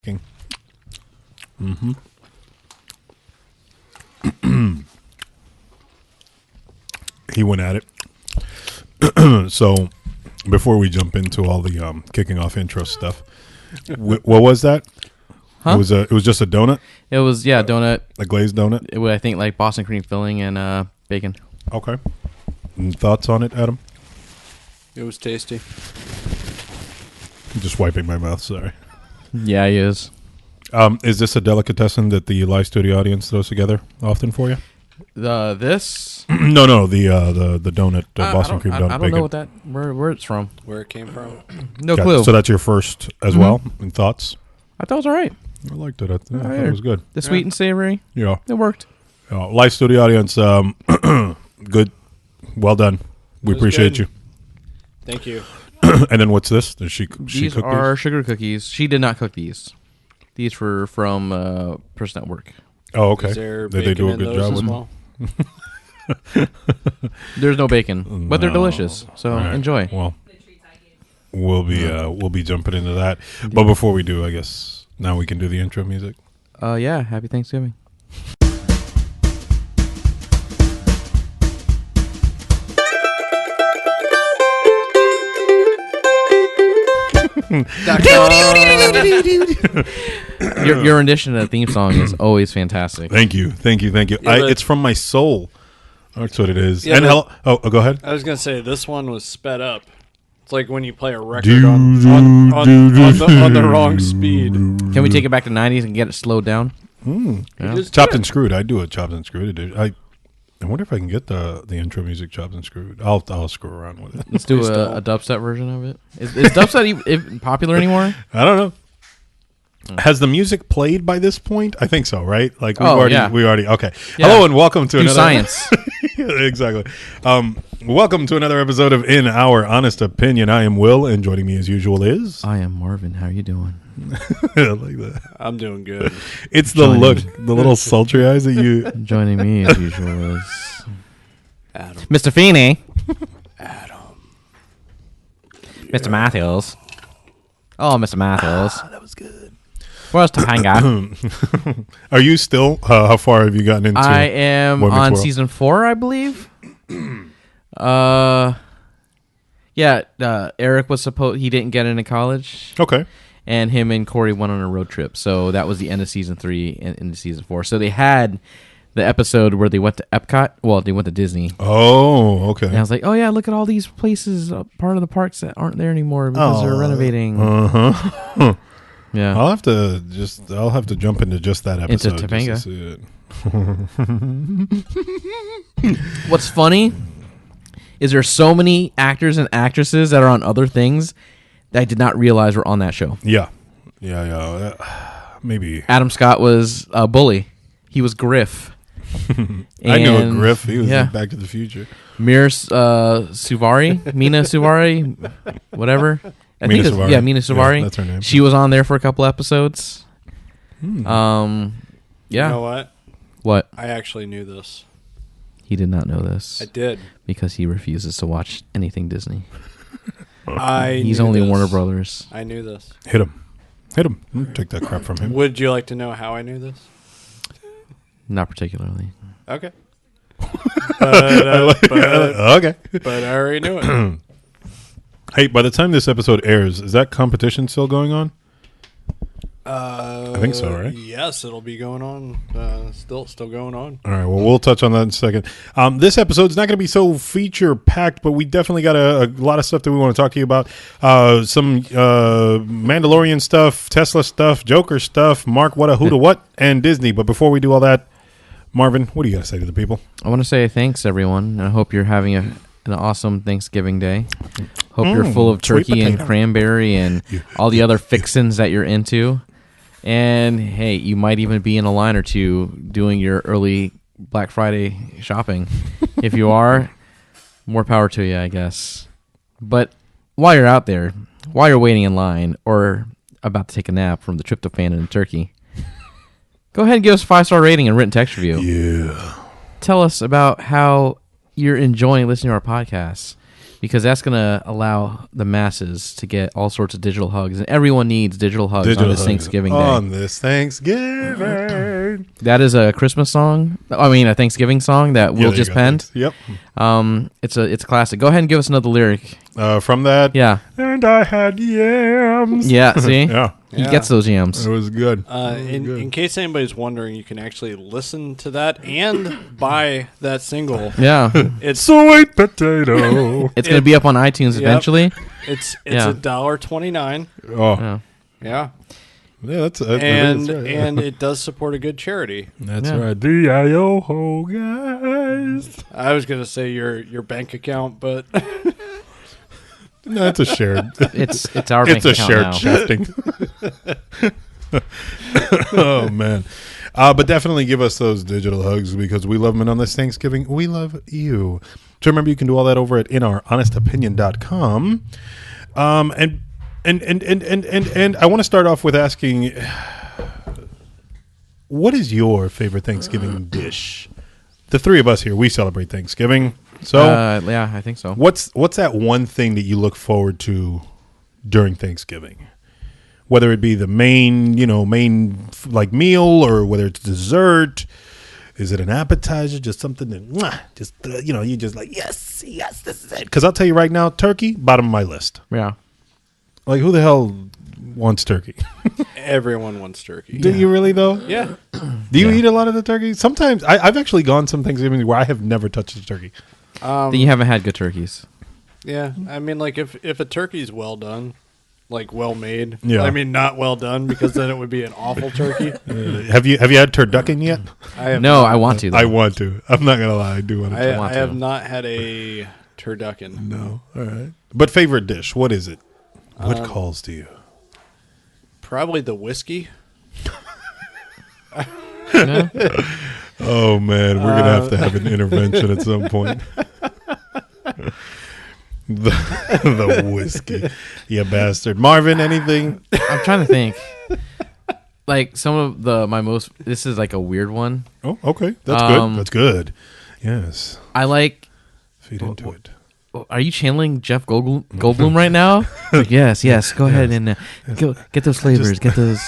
Mm-hmm. He went at it. So, before we jump into all the kicking off intro stuff, what was that? Huh? It was just a donut. It was donut. A glazed donut. It was, I think, like Boston cream filling and bacon. Okay. And thoughts on it, Adam? It was tasty. I'm just wiping my mouth. Sorry. Yeah, he is. Is this a delicatessen that the live studio audience throws together often for you? This No, the donut, Boston cream donut. I don't know what where it's from. Where it came from? No clue. So that's your first as well. And thoughts? I thought it was all right. I liked it. I thought it was good. The sweet and savory. Yeah. It worked. Live studio audience, good. Well done. We appreciate you. Thank you. And then what's this? Did she These cook are these? sugar cookies. She did not cook these. These were from Person at Work. Oh, okay. Is there Did they do a bacon good in those job as with well? There's no bacon, but they're No. delicious. So All right. enjoy. Well, we'll be jumping into that. But before we do, I guess now we can do the intro music. Yeah. Happy Thanksgiving. Your rendition of the theme song is always fantastic. Thank you. Yeah, It's from my soul. That's what it is. Yeah, and but- go ahead. I was gonna say this one was sped up. It's like when you play a record on the wrong speed. Can we take it back to 90s and get it slowed down? You just Chopped do and screwed. I do a chopped and screwed edition. I wonder if I can get the intro music chopped and screwed. I'll screw around with it. Let's do a dubstep version of it. Is dubstep even popular anymore? I don't know. Has the music played by this point? I think so, right? Like we already okay. Yeah. Hello and welcome to Do another science. Exactly. Welcome to another episode of In Our Honest Opinion. I am Will, and joining me as usual is I am Marvin. How are you doing? I like that. I'm doing good. It's the look, the little sultry eyes that you. Joining me as usual is Adam. Mr. Feeney. Adam. Mr. Matthews. Oh, Mr. Matthews. That was good. Where else to hang out? Are you still? How far have you gotten into? I am Boy Meets on World? season 4, I believe. Eric was he didn't get into college, Okay. and him and Corey went on a road trip. So that was the end of season 3 and into season 4. So they had the episode where they went to Epcot. Well, they went to Disney. Oh, okay. And I was like, oh, yeah, look at all these places, part of the parks that aren't there anymore because they're renovating. Uh-huh. Yeah. I'll have to jump into just that episode. Into just to Topanga. see it. What's funny is there's so many actors and actresses that are on other things that I did not realize were on that show. Yeah. Maybe. Adam Scott was a bully. He was Griff. I knew a And, Griff. He was yeah. in Back to the Future. Mina Suvari, whatever. Mina Suvari. Yeah, Mina Suvari. Yeah, that's her name. She was on there for a couple episodes. Yeah. You know what? What? I actually knew this. He did not know this I did. because he refuses to watch anything Disney. He's He's only Warner Brothers. I knew this. Hit him. Take that crap from him. Would you like to know how I knew this? Not particularly. Okay. Okay. But I already knew it. Hey, by the time this episode airs, is that competition still going on? I think so, right? Yes, it'll be going on. Still going on. All right. Well, we'll touch on that in a second. This episode's not going to be so feature packed, but we definitely got a lot of stuff that we want to talk to you about. Some Mandalorian stuff, Tesla stuff, Joker stuff, Mark What a Who to What, and Disney. But before we do all that, Marvin, what do you got to say to the people? I want to say thanks, everyone. And I hope you're having an awesome Thanksgiving day. Hope you're full of sweet turkey and potato. cranberry and all the other fixins that you're into. And, hey, you might even be in a line or two doing your early Black Friday shopping. If you are, more power to you, I guess. But while you're out there, while you're waiting in line or about to take a nap from the tryptophan and the turkey, go ahead and give us a 5-star rating and written text review. Yeah. Tell us about how you're enjoying listening to our podcasts. because that's going to allow the masses to get all sorts of digital hugs, and everyone needs digital hugs on this Thanksgiving Day. On this Thanksgiving. That is a Christmas song. I mean, a Thanksgiving song that Will just penned. Yep. It's a classic. Go ahead and give us another lyric. From that. Yeah. And I had yams. Yeah. See. Yeah. He gets those yams. It was good. In case anybody's wondering, you can actually listen to that and buy that single. Yeah. It's Sweet potato. It's going to be up on iTunes eventually. it's Yeah. $1.29. Oh. Yeah. Yeah, Yeah, and right. and it does support a good charity. That's Yeah. right. D-I-O-Ho, guys. I was gonna say your bank account, but No, it's a shared. It's our bank It's a account shared now. shifting. Oh man, but definitely give us those digital hugs because we love them. And on this Thanksgiving, we love you. So remember, you can do all that over at inouronestopinion.com. And I want to start off with asking, what is your favorite Thanksgiving dish? The three of us here, we celebrate Thanksgiving. So Yeah, I think so. what's that one thing that you look forward to during Thanksgiving? Whether it be the main like meal or whether it's dessert, is it an appetizer? Just something that you just like yes, this is it. Because I'll tell you right now, turkey bottom of my list. Yeah. Like who the hell wants turkey? everyone wants turkey. Do you really though? Yeah, Do you eat a lot of the turkey? Sometimes I've actually gone some Thanksgiving where I have never touched a turkey. Then you haven't had good turkeys. yeah. I mean, like if a turkey's well done, like well made. Yeah. I mean, not well done because then it would be an awful turkey. Have you had turducken yet? I have No, not. I want to. Though. I want to. I'm not gonna lie. I do want to. I, want I have to. not had a turducken. No. All right. But favorite dish? What is it? What calls to you? Probably the whiskey. Yeah. Oh man, we're gonna have to have an intervention at some point. the whiskey, you bastard, Marvin. Anything? I'm trying to think. Like some of my most. This is like a weird one. Oh, okay, that's good. That's good. Yes, I like. feed into it. Are you channeling Jeff Goldblum right now? Like, yes. Go ahead and go get those flavors. Get those.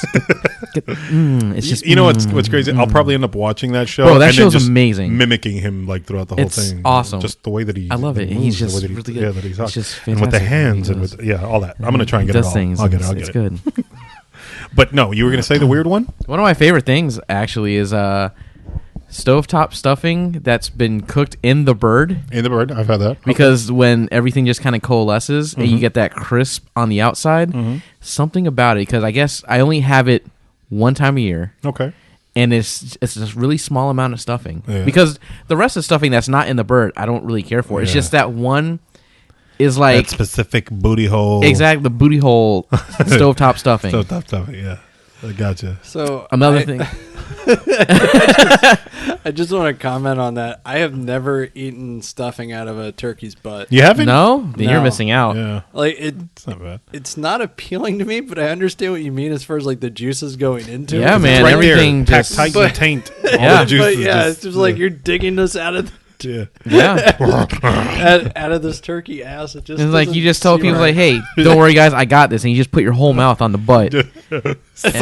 It's just. You know what's crazy? I'll probably end up watching that show. Bro, that and then show's just amazing. mimicking him like throughout the whole It's thing. awesome. Just the way that he. I love it. moves, He's the just way that he- really good. Yeah, that he It's talks. just and with the fantastic. hands He and does. with all that. I'm gonna try and He get it does all. things. I'll get it. and I'll it's get it. good. But no, you were gonna say the weird one. One of my favorite things actually is stovetop stuffing that's been cooked in the bird. In the bird, I've had that. Because when everything just kind of coalesces and you get that crisp on the outside, something about it. Because I guess I only have it one time a year, Okay. and it's a really small amount of stuffing. Yeah. Because the rest of the stuffing that's not in the bird, I don't really care for. It's Yeah. just that one is That like specific booty hole. exactly the booty hole stovetop stuffing. So tough stuff. Yeah. I gotcha. So Another thing. I just want to comment on that. I have never eaten stuffing out of a turkey's butt. You haven't? No, then you're No. missing out. Yeah. Like It's not bad. it's not appealing to me, but I understand what you mean as far as like the juices going into Yeah, it. man, Right everything there, just- packed tight and taint. All Yeah. the juices But yeah, just- it's just like you're digging this out of Yeah. Yeah. out of this turkey ass. It just It's like doesn't you just tell seem people right. like, "Hey, don't worry, guys, I got this," and you just put your whole mouth on the butt, and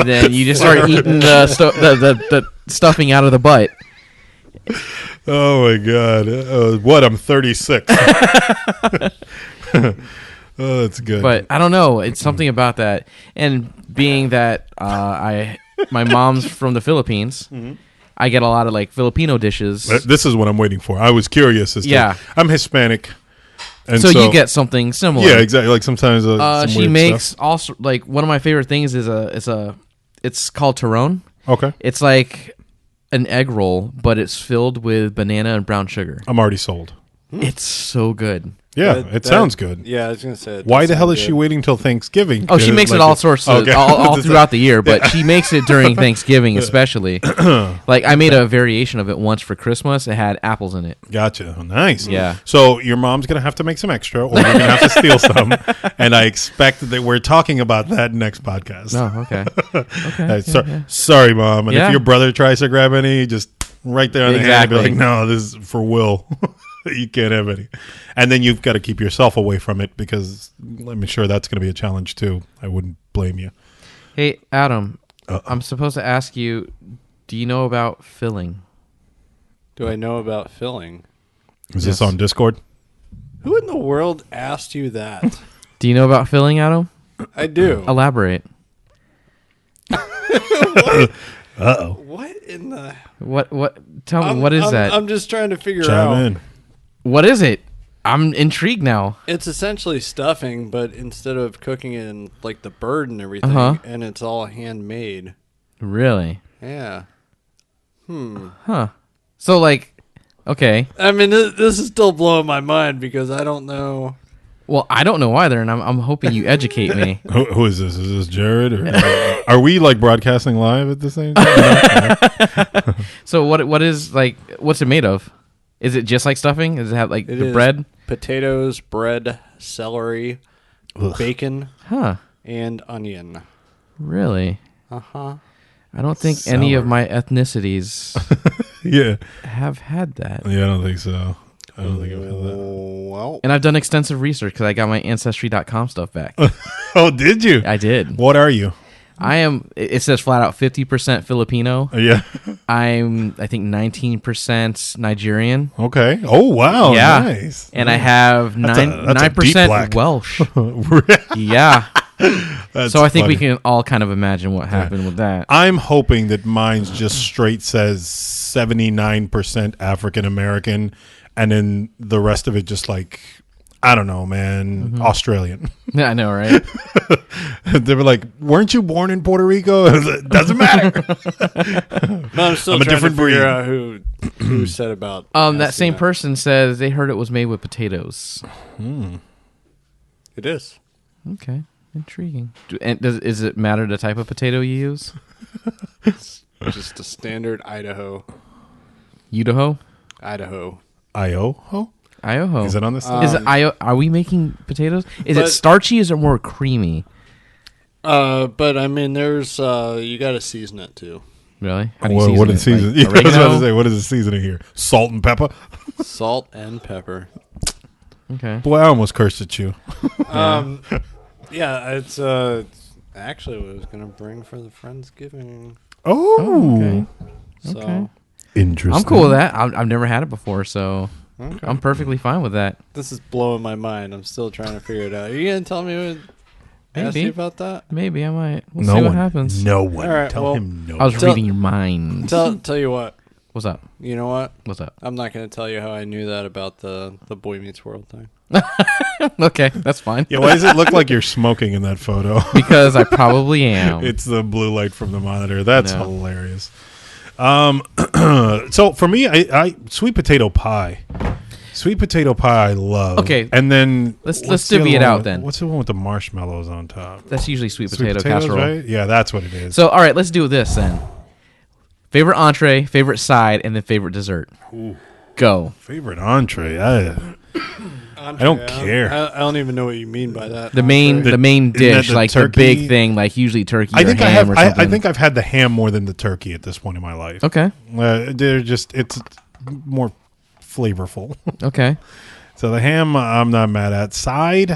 then you just start eating the stuffing out of the butt. Oh my God. What? I'm 36. Oh, that's good. But I don't know, it's something about that, and being that my mom's from the Philippines, I get a lot of like Filipino dishes. This is what I'm waiting for. I was curious as to. Yeah. I'm Hispanic. And So you get something similar. Yeah, exactly. Like sometimes some She weird makes stuff. also like one of my favorite things is it's called Turon. Okay. It's like an egg roll, but it's filled with banana and brown sugar. I'm already sold. It's so good. Yeah, That- it that- sounds good. Yeah, I was gonna say. it Why does the hell sound is she good. waiting till Thanksgiving? Oh, she to, makes it like, all sorts of Okay. all throughout the year, but she makes it during Thanksgiving especially. Like I made a variation of it once for Christmas. It had apples in it. Gotcha. Oh, nice. Yeah. So your mom's gonna have to make some extra, or you're gonna have to steal some. And I expect that we're talking about that next podcast. Oh, okay. Okay. Sorry, Mom. And Yeah. if your brother tries to grab any, just right there on the hand, Exactly. be like, "No, this is for Will." You can't have any. And then you've got to keep yourself away from it because I'm sure that's going to be a challenge too. I wouldn't blame you. Hey, Adam, I'm supposed to ask you, do you know about filling? Do I know about filling? Is this on Discord? Who in the world asked you that? Do you know about filling, Adam? I do. Elaborate. Uh-oh. What in the... What? Tell me, what is that? I'm just trying to figure Chime out. in. What is it? I'm intrigued now. It's essentially stuffing, but instead of cooking it in like the bird and everything, and it's all handmade. Really? Yeah. Huh. So, like, okay. I mean, this is still blowing my mind because I don't know. Well, I don't know either, and I'm hoping you educate me. Who is this? Is this Jared? Or are we like broadcasting live at the same time? So, what is, like, what's it made of? Is it just like stuffing? Does it have, like, the bread? Potatoes, bread, celery, bacon, and onion. Really? Uh-huh. I don't think any of my ethnicities Yeah. have had that. Yeah, I don't think so. I don't think I've had that. Well, And I've done extensive research because I got my Ancestry.com stuff back. Oh, did you? I did. What are you? I am, it says flat out 50% Filipino. Yeah. I think 19% Nigerian. Okay. Oh, wow. Yeah. Nice. And I have That's a deep 9% black. Welsh. Yeah. That's So I think we funny. can all kind of imagine what happened with that. I'm hoping that mine's just straight says 79% African American, and then the rest of it just like, I don't know, man, Australian. Yeah, I know, right? They were like, "Weren't you born in Puerto Rico?" It doesn't matter. no, I'm still I'm a trying different to figure breed. out who said about That asking same person says they heard it was made with potatoes. It is. Okay, intriguing. And does it matter the type of potato you use? Just a standard Idaho. Idaho? Ioho? Ioho. Is it on this? Is it Are we making potatoes? Is it But- starchy? Is it more creamy? But I mean, there's you got to season it too. Really? How do you What is season season? it? Like I was about to oregano? say, what is the seasoning here? Salt and pepper. Salt and pepper. Okay. Boy, I almost cursed at you. Yeah, it's actually what I was gonna bring for the Friendsgiving. Oh, Okay. So Okay. interesting. I'm cool with that. I've never had it before, so okay. I'm perfectly fine with that. This is blowing my mind. I'm still trying to figure it out. Are you gonna tell me what? Ask Maybe. you about that? Maybe I might. We'll No see what one. happens. No one. All right, Tell well, him no. I was Tell- reading your mind. Tell you what. What's up? You know what? What's up? I'm not gonna tell you how I knew that about the Boy Meets World thing. Okay, that's fine. Yeah, why does it look like you're smoking in that photo? Because I probably am. It's the blue light from the monitor. That's No. hilarious. So for me, I sweet potato pie. Sweet potato pie I love. Okay. And then Let's what's the divvy other it one out with- then. What's the one with the marshmallows on top? That's usually sweet Sweet potato potatoes, casserole. right? Yeah, that's what it is. So, all right, let's do this then. Favorite entree, favorite side, and then favorite dessert. Go. Favorite entree. I don't care. I don't even know what you mean by that. The main The- main isn't that dish, the like the turkey? big thing, like usually turkey I or think ham I have. or something. I think I've had the ham more than the turkey at this point in my life. Okay. They're just it's more flavorful. Okay. So the ham, I'm not mad at. Side,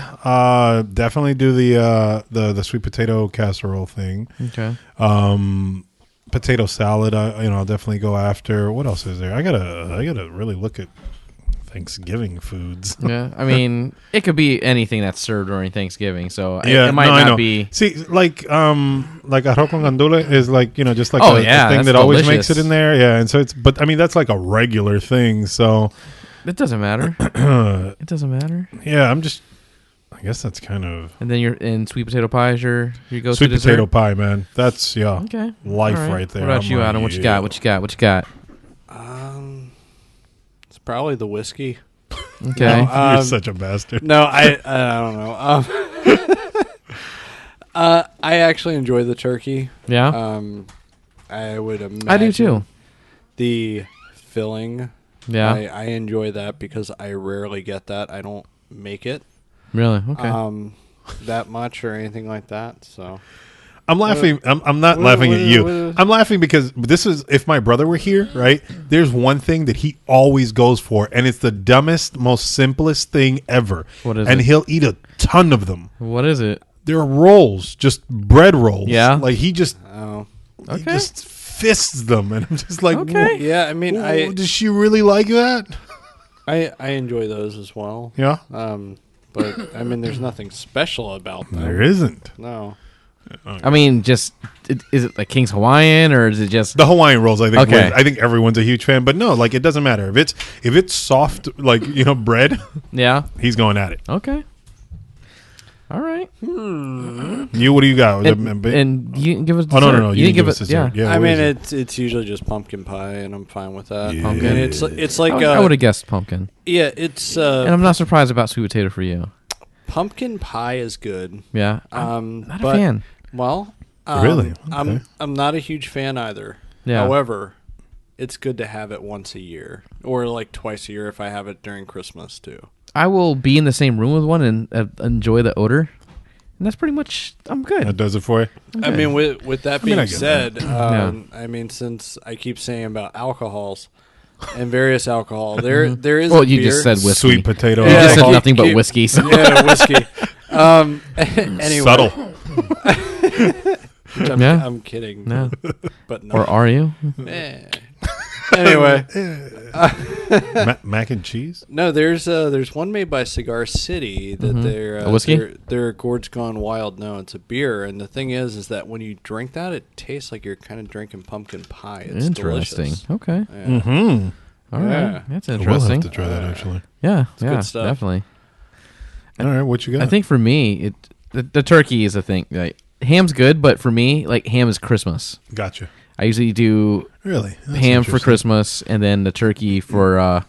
definitely do the sweet potato casserole thing. Okay. Potato salad, I'll definitely go after. What else is there? I gotta really look at Thanksgiving foods. Yeah. I mean, it could be anything that's served during Thanksgiving, so Yeah, it might I not know. be. See, like arroz con gandula is like just like Oh, the yeah, thing that's that always delicious. makes it in there. Yeah, and so but I mean that's like a regular thing. So It doesn't matter. It doesn't matter. yeah, I guess that's kind of And then you're in sweet potato pie is your go-to sweet dessert? potato pie, man. That's Okay. life All right there. What about I'm you, like, Adam? What you yeah. got? What you got? What you got? It's probably the whiskey. Okay. No, You're such a bastard. No, I don't know. I actually enjoy the turkey. Yeah. I would imagine I do too. The filling. Yeah. I enjoy that because I rarely get that. I don't make it Really? Okay. that much or anything like that. So I'm laughing. I'm not laughing at you. I'm laughing because this is if my brother were here, right? There's one thing that he always goes for, and it's the dumbest, most simplest thing ever. What is and it? he'll eat a ton of them. What is it? They're rolls, just bread rolls. Yeah? like he just Oh. he just fists them, and I'm just like, Okay. Yeah, I mean, whoa, does she really like that? I enjoy those as well. Yeah, But I mean, there's nothing special about them. there isn't. No. I mean, just is it like King's Hawaiian or is it just The Hawaiian rolls, I think. Okay. I think everyone's a huge fan, but no, like it doesn't matter if it's soft, like bread. yeah? He's going at it. Okay. All right. You, what do you got? And you didn't give us. Oh no, dessert. no, You didn't give us. dessert. Yeah. I what mean, is it? it's usually just pumpkin pie, and I'm fine with that. Yeah. Pumpkin. And it's like I would have guessed pumpkin, yeah, it's and I'm not surprised about sweet potato for you. pumpkin pie is good. Yeah. I'm not but, a fan. Well, Really? Okay. I'm not a huge fan either. Yeah. However, it's good to have it once a year or like twice a year if I have it during Christmas too. I will be in the same room with one and enjoy the odor, and that's pretty much. I'm good. That does it for you. I mean, with that mean, being I get said, Yeah. I mean, since I keep saying about alcohols and various alcohol, there is. Well, a you beer. just said whiskey. Sweet potato. You just said alcohol. nothing but keep- whiskey. So. Yeah, whiskey. Anyway, Subtle. which Yeah. I'm kidding. No. but no. Or are you? Eh. Anyway, Mac and cheese. no, there's one made by Cigar City that they're A whiskey? They're Gourd's Gone Wild. No, it's a beer, and the thing is that when you drink that, it tastes like you're kind of drinking pumpkin pie. It's Interesting. delicious. Okay. Yeah. Mm-hmm. All right. Yeah. That's We'll interesting. have to try that actually. Yeah. Yeah. good stuff. Definitely. All right, what you got? I think for me, the turkey is a thing. Like ham's good, but for me, like ham is Christmas. Gotcha. I usually do Really, That's ham for interesting. Christmas and then the turkey for For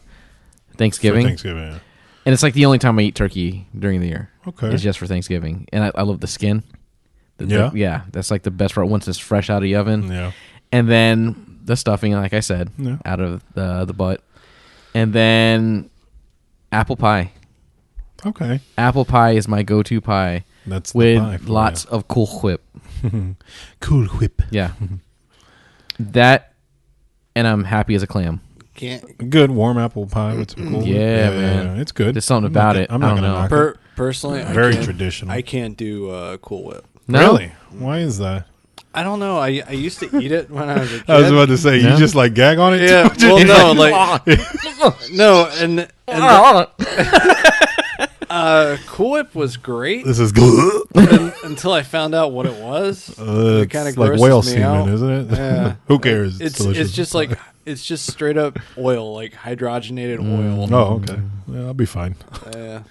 Thanksgiving. Thanksgiving. Yeah. And it's like the only time I eat turkey during the year. Okay. It's just for Thanksgiving. And I love the skin. Yeah? Yeah. That's like the best part once it's fresh out of the oven. Yeah. And then the stuffing, like I said, Yeah. out of the butt. And then apple pie. Okay. Apple pie is my go-to pie That's the with pie for lots of Cool Whip. you. Cool Whip. Yeah. That, and I'm happy as a clam. Can't Good warm apple pie with some Cool Whip. Yeah, man. It's good. There's something I'm not about gonna- it. I'm I not don't gonna know. knock it. personally, Very I can't, traditional. I can't do Cool Whip. No? Really? Why is that? I don't know. I used to eat it when I was a kid. I was about to say Yeah. you just like gag on it. Yeah, too? well, no, like no, and Cool Whip was great This is good. until I found out what it was. It It's kinda like grosses whale me semen, out. isn't it? Yeah. Who cares? It's delicious. just like it's just straight up oil, like hydrogenated oil. Oh, okay. Yeah, I'll be fine. Yeah.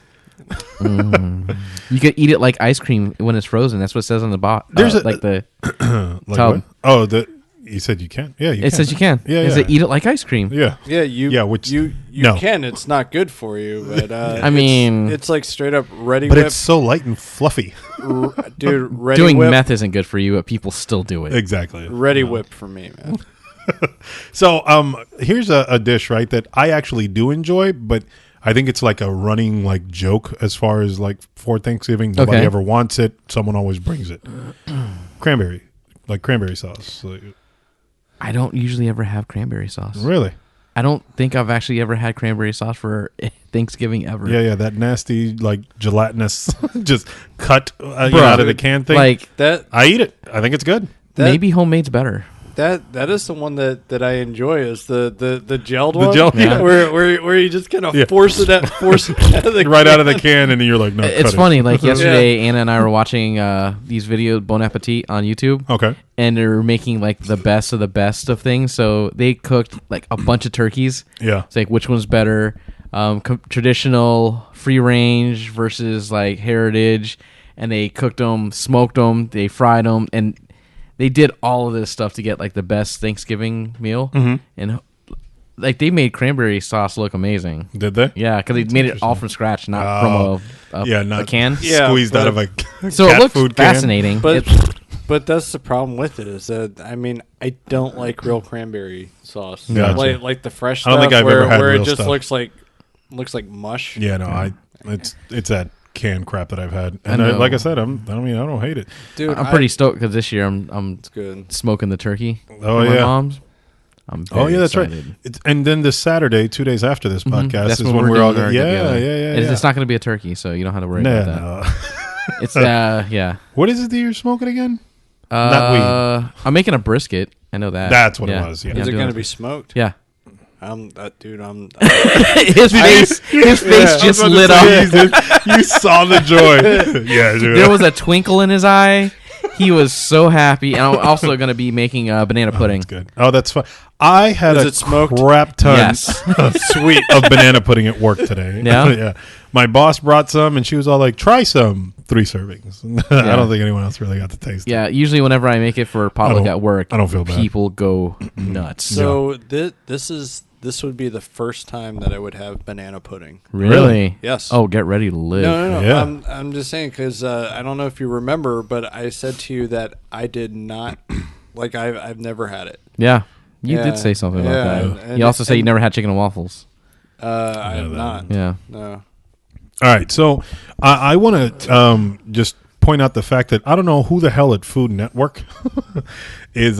You could eat it like ice cream when it's frozen. That's what it says on the bot. There's a- like the Like Tub. what? Oh, you said you can. Yeah, you can. it says you can. Yeah, Is yeah. it eat it like ice cream? Yeah. Yeah, which you no. can. It's not good for you, but I mean- it's like straight up ready But whip, it's so light and fluffy. dude. Ready Doing whip, meth isn't good for you, but people still do it. Exactly. ready whip for me, man. So, here's a dish, right, that I actually do enjoy, but I think it's like a running like joke as far as like for Thanksgiving. Nobody Okay. ever wants it. Someone always brings it. Cranberry sauce. Like, I don't usually ever have cranberry sauce. really? I don't think I've actually ever had cranberry sauce for Thanksgiving ever. Yeah. That nasty like gelatinous, just cut Bruh. out of the can thing. Like That I eat it. I think it's good. maybe homemade's better. that is the one that I enjoy is the gelled one. gel- Yeah. where you just kind of Yeah. force it out of the Right out of the can, and you're like, no. It's cut it. funny. Like yesterday, Anna and I were watching these videos, Bon Appetit, on YouTube. Okay. And they're making like the best of things. So they cooked like a bunch of turkeys. Yeah. It's like which one's better, traditional free range versus like heritage, and they cooked them, smoked them, they fried them, and they did all of this stuff to get like the best Thanksgiving meal. Mm-hmm. And like they made cranberry sauce look amazing. Did they? Yeah, because they made it all from scratch, not from a not can. Yeah, squeezed out of a So cat it looked food can. fascinating. But It- but that's the problem with it is that I mean I don't like real cranberry sauce. Gotcha. Like the fresh I stuff don't think I've where ever had where real it just stuff. looks like mush. Yeah, no, it's that canned crap that I've had, I and know. like I said, I don't hate it. Dude, I'm pretty stoked because this year I'm It's good. smoking the turkey. Oh, from my yeah. mom's. I'm Oh very yeah, that's excited. right. And then this Saturday, 2 days after this podcast, That's is when when we're we're all doing our yeah, get-together. yeah. It's not going to be a turkey, so you don't have to worry Nah, about that. no. It's yeah. What is it that you're smoking again? Not weed. I'm making a brisket. I know that. That's what it was, yeah. Is I'm it doing going to be smoked? Yeah. Dude, I'm. his face just lit up. You saw the joy. Yeah, dude. There was a twinkle in his eye. He was so happy. And I'm also going to be making banana pudding. That's good. Oh, that's fun. I had Is a it smoked? crap ton Yes. Sweet. of banana pudding at work today. Yeah? Yeah. My boss brought some, and she was all like, "Try some." 3 servings. I Yeah. don't think anyone else really got to taste it. Yeah, usually whenever I make it for potluck don't- at work, I don't feel bad. people go nuts. So this would be the first time that I would have banana pudding. Really? Yes. Oh, get ready to live. No. Yeah. I'm just saying because I don't know if you remember, but I said to you that I did not like. I've never had it. Yeah. You Yeah. did say something about Yeah, that. and- You also said you and- never had chicken and waffles. I have that. not. Yeah. No. All right, so I want to just point out the fact that I don't know who the hell at Food Network is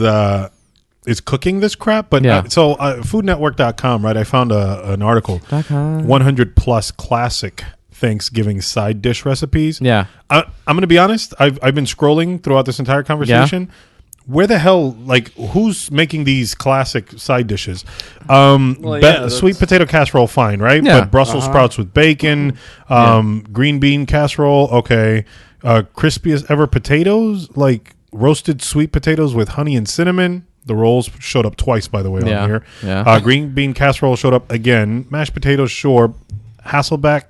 cooking this crap, but Yeah. foodnetwork.com, right? I found an article, 100 plus classic Thanksgiving side dish recipes. Yeah. I'm going to be honest. I've been scrolling throughout this entire conversation. Where the hell, like, who's making these classic side dishes? that's- Sweet potato casserole, fine, right? Yeah. But Brussels sprouts with bacon, green bean casserole, okay. Crispy as ever potatoes, like roasted sweet potatoes with honey and cinnamon. The rolls showed up twice, by the way, Yeah. on here. Yeah. Green bean casserole showed up again. Mashed potatoes, sure. Hasselback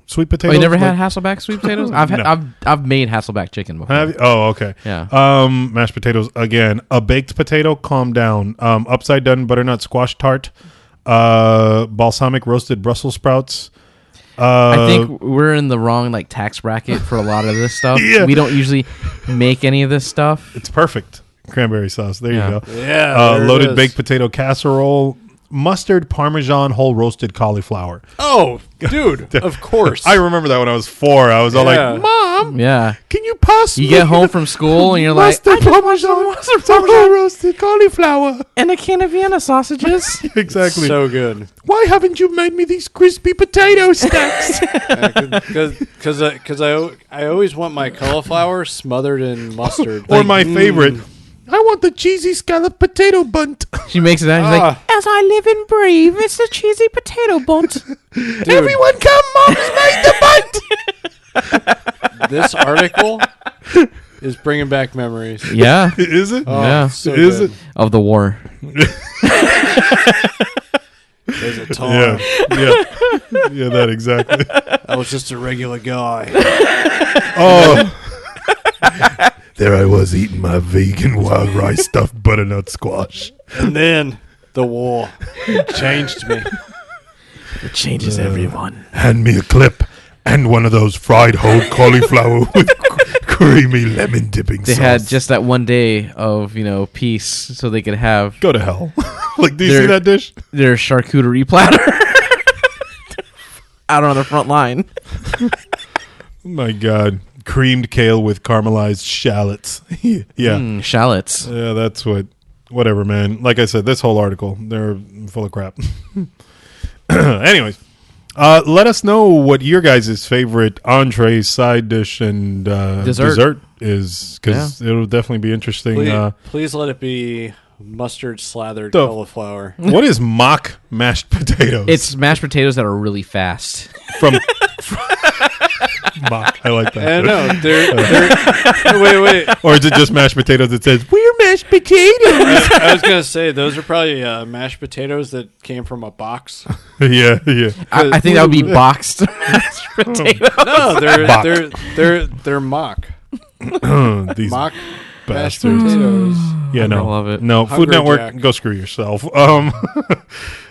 sweet potatoes. Oh, you never like- had Hasselback sweet potatoes? I've made Hasselback chicken before. Have you? Oh, okay. Yeah. Mashed potatoes again. A baked potato. Calm down. Upside down butternut squash tart. Balsamic roasted Brussels sprouts. I think we're in the wrong like tax bracket for a lot of this stuff. Yeah. We don't usually make any of this stuff. it's perfect. Cranberry sauce. There Yeah. you go. Yeah. there it Loaded is. baked potato casserole. Mustard Parmesan whole roasted cauliflower. Oh, dude. Of course. I remember that when I was 4. I was all Yeah. like, "Mom, Yeah. can you pass You me get home from school and you're like, mustard Parmesan, some whole roasted cauliflower?" and a can of Vienna sausages. Exactly. so good. Why haven't you made me these crispy potato stacks? Because I always want my cauliflower smothered in mustard. Or my favorite, I want the cheesy scallop potato bunt. She makes it out. She's like, as I live and breathe, it's a cheesy potato bunt. Everyone come, Mom's made the bunt. This article is bringing back memories. Yeah. Is it? Oh, Yeah. so Is good. it? Of the war. There's a time. Yeah, that exactly. I was just a regular guy. Oh. There I was eating my vegan wild rice stuffed butternut squash. And then the war changed me. It changes everyone. Hand me a clip and one of those fried whole cauliflower with creamy lemon dipping They sauce. had just that one day of, peace so they could have Go to hell. Like, do you see They're- that dish? their charcuterie platter out on the front line. Oh my God. Creamed kale with caramelized shallots. Yeah. Shallots. Yeah, that's whatever, man. Like I said, this whole article, they're full of crap. Anyways, let us know what your guys' favorite entree, side dish, and dessert is, because it'll definitely be interesting. Please let it be mustard slathered The- cauliflower. What is mock mashed potatoes? It's mashed potatoes that are really fast. from mock. I like that. I know. Wait. Or is it just mashed potatoes that says, "We're mashed potatoes"? I was going to say, those are probably mashed potatoes that came from a box. Yeah. I think that would be boxed mashed potatoes. No, Mock. they're mock. These Mock mashed bastards. potatoes. Yeah, I no, love it. No, Food Hungry Network, Jack. go screw yourself.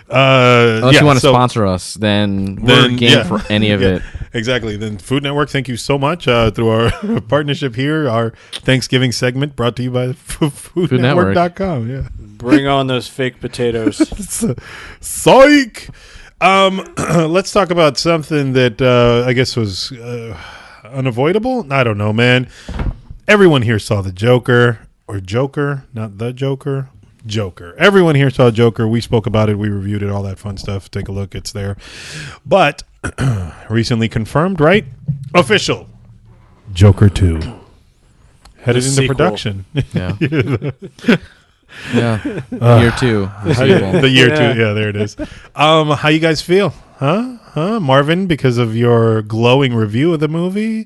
Unless yeah, you want to so- sponsor us, then we're game yeah. for any of Yeah, it. Exactly. Then Food Network, thank you so much through our partnership here, our Thanksgiving segment brought to you by foodnetwork.com. Yeah. Bring on those fake potatoes. Psych. Let's talk about something that I guess was unavoidable. I don't know, man. Everyone here saw the Joker, or Joker, not the Joker. Joker. Everyone here saw Joker. We spoke about it. We reviewed it. All that fun stuff. Take a look. It's there. But recently confirmed, right? Official. Joker 2 headed into sequel. production. Yeah. Yeah. Year 2. The sequel. The year 2. Yeah, there it is. How you guys feel? Huh? Marvin, because of your glowing review of the movie.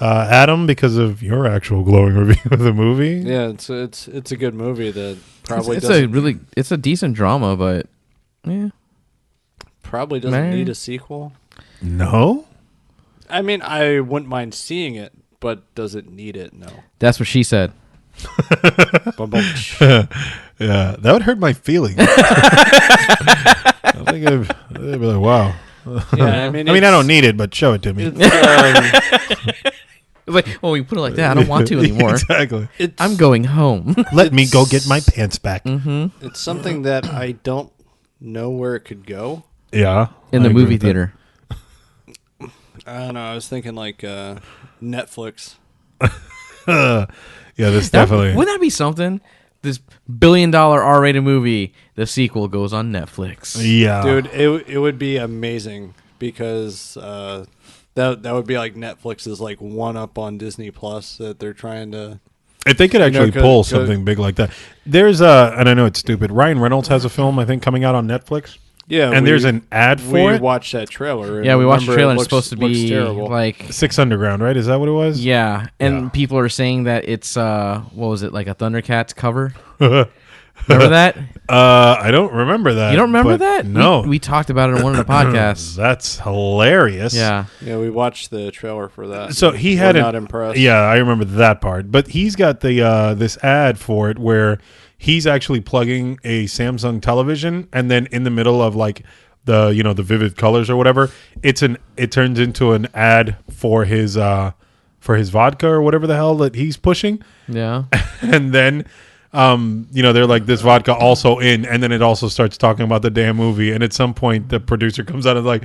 Adam, because of your actual glowing review of the movie. Yeah, it's a good movie that probably It's a decent drama, but yeah. probably doesn't need a sequel. No? I mean, I wouldn't mind seeing it, but does it need it? No. That's what she said. Yeah, that would hurt my feelings. I think I'd be like, wow. Yeah, I mean, I don't need it, but show it to me. It's like, well, you put it like that. I don't want to anymore. Exactly. I'm going home. Let me go get my pants back. Mm-hmm. It's something that I don't know where it could go. Yeah. In the I agree movie with that. theater. I don't know. I was thinking like Netflix. Yeah, this definitely. Wouldn't that be something? This $1 billion R-rated movie, the sequel goes on Netflix. Yeah. Dude, it would be amazing because that would be like Netflix's like one up on Disney Plus that they're trying to. If they could actually could- pull could- something big like that. There's and I know it's stupid, Ryan Reynolds has a film, I think, coming out on Netflix. Yeah, And there's an ad we for it. watched that trailer. And Yeah, we watched the remember trailer. it It's looks- supposed to looks be terrible. like... Six Underground, right? Is that what it was? Yeah, and Yeah. people are saying that it's, what was it, like a Thundercats cover? Remember that? I don't remember that. You don't remember but that? No. We talked about it on one of the podcasts. That's hilarious. Yeah. Yeah, we watched the trailer for that. So he We're had not impressed. Yeah, I remember that part. But he's got the this ad for it where he's actually plugging a Samsung television, and then in the middle of like the the vivid colors or whatever, it turns into an ad for his vodka or whatever the hell that he's pushing, Yeah. and then. They're like this vodka also in, and then it also starts talking about the damn movie. And at some point, the producer comes out and is like,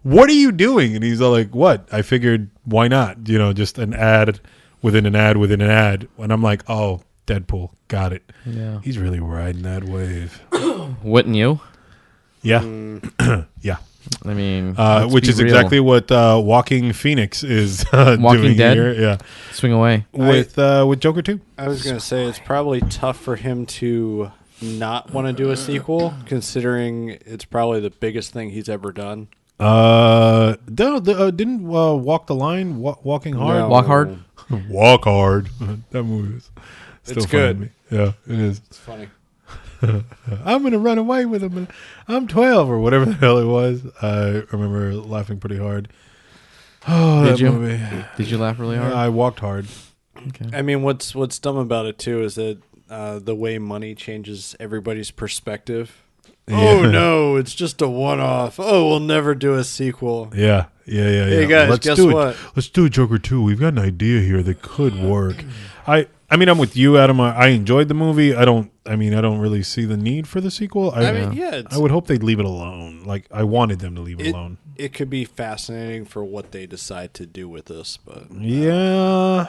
"What are you doing?" And he's all like, "What? I figured, why not? Just an ad within an ad within an ad." And I'm like, "Oh, Deadpool, got it. Yeah. He's really riding that wave." Wouldn't you? Yeah, yeah. I mean, let's Which be is real. exactly what Walking Phoenix is Walking doing Dead? here. Yeah, Swing away. with Joker 2. I was going to say it's probably tough for him to not want to do a sequel, considering it's probably the biggest thing he's ever done. Didn't Walk the Line, Walking Hard? No. Walk Hard? Walk Hard. That movie is still It's funny to good. me. Yeah, it is. It's funny. I'm gonna run away with him. I'm 12 or whatever the hell it was. I remember laughing pretty hard. Oh, Did that you? movie. Did you laugh really hard? I walked hard. Okay. I mean, what's dumb about it too is that the way money changes everybody's perspective. Oh Yeah. no, it's just a one-off. Oh, we'll never do a sequel. Yeah. Hey guys, Let's guess do it. what? Let's do Joker 2. We've got an idea here that could work. I mean, I'm with you, Adam. I enjoyed the movie. I don't really see the need for the sequel. I mean, yeah, I would hope they'd leave it alone. Like, I wanted them to leave it alone. It could be fascinating for what they decide to do with this, but Yeah.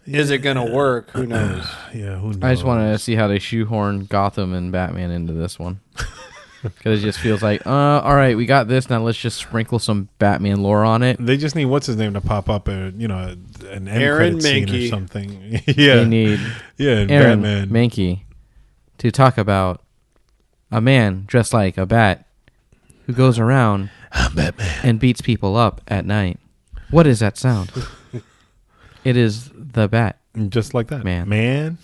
is it going to work? Who knows? Yeah, who knows? I just want to see how they shoehorn Gotham and Batman into this one. Because it just feels like, all right, we got this. Now let's just sprinkle some Batman lore on it. They just need what's his name to pop up, an end Aaron credit scene or Mankey. something. Yeah, They need yeah, and Aaron Batman. Mankey to talk about a man dressed like a bat who goes around and beats people up at night. What is that sound? It is the Bat. Just like that, Man. man.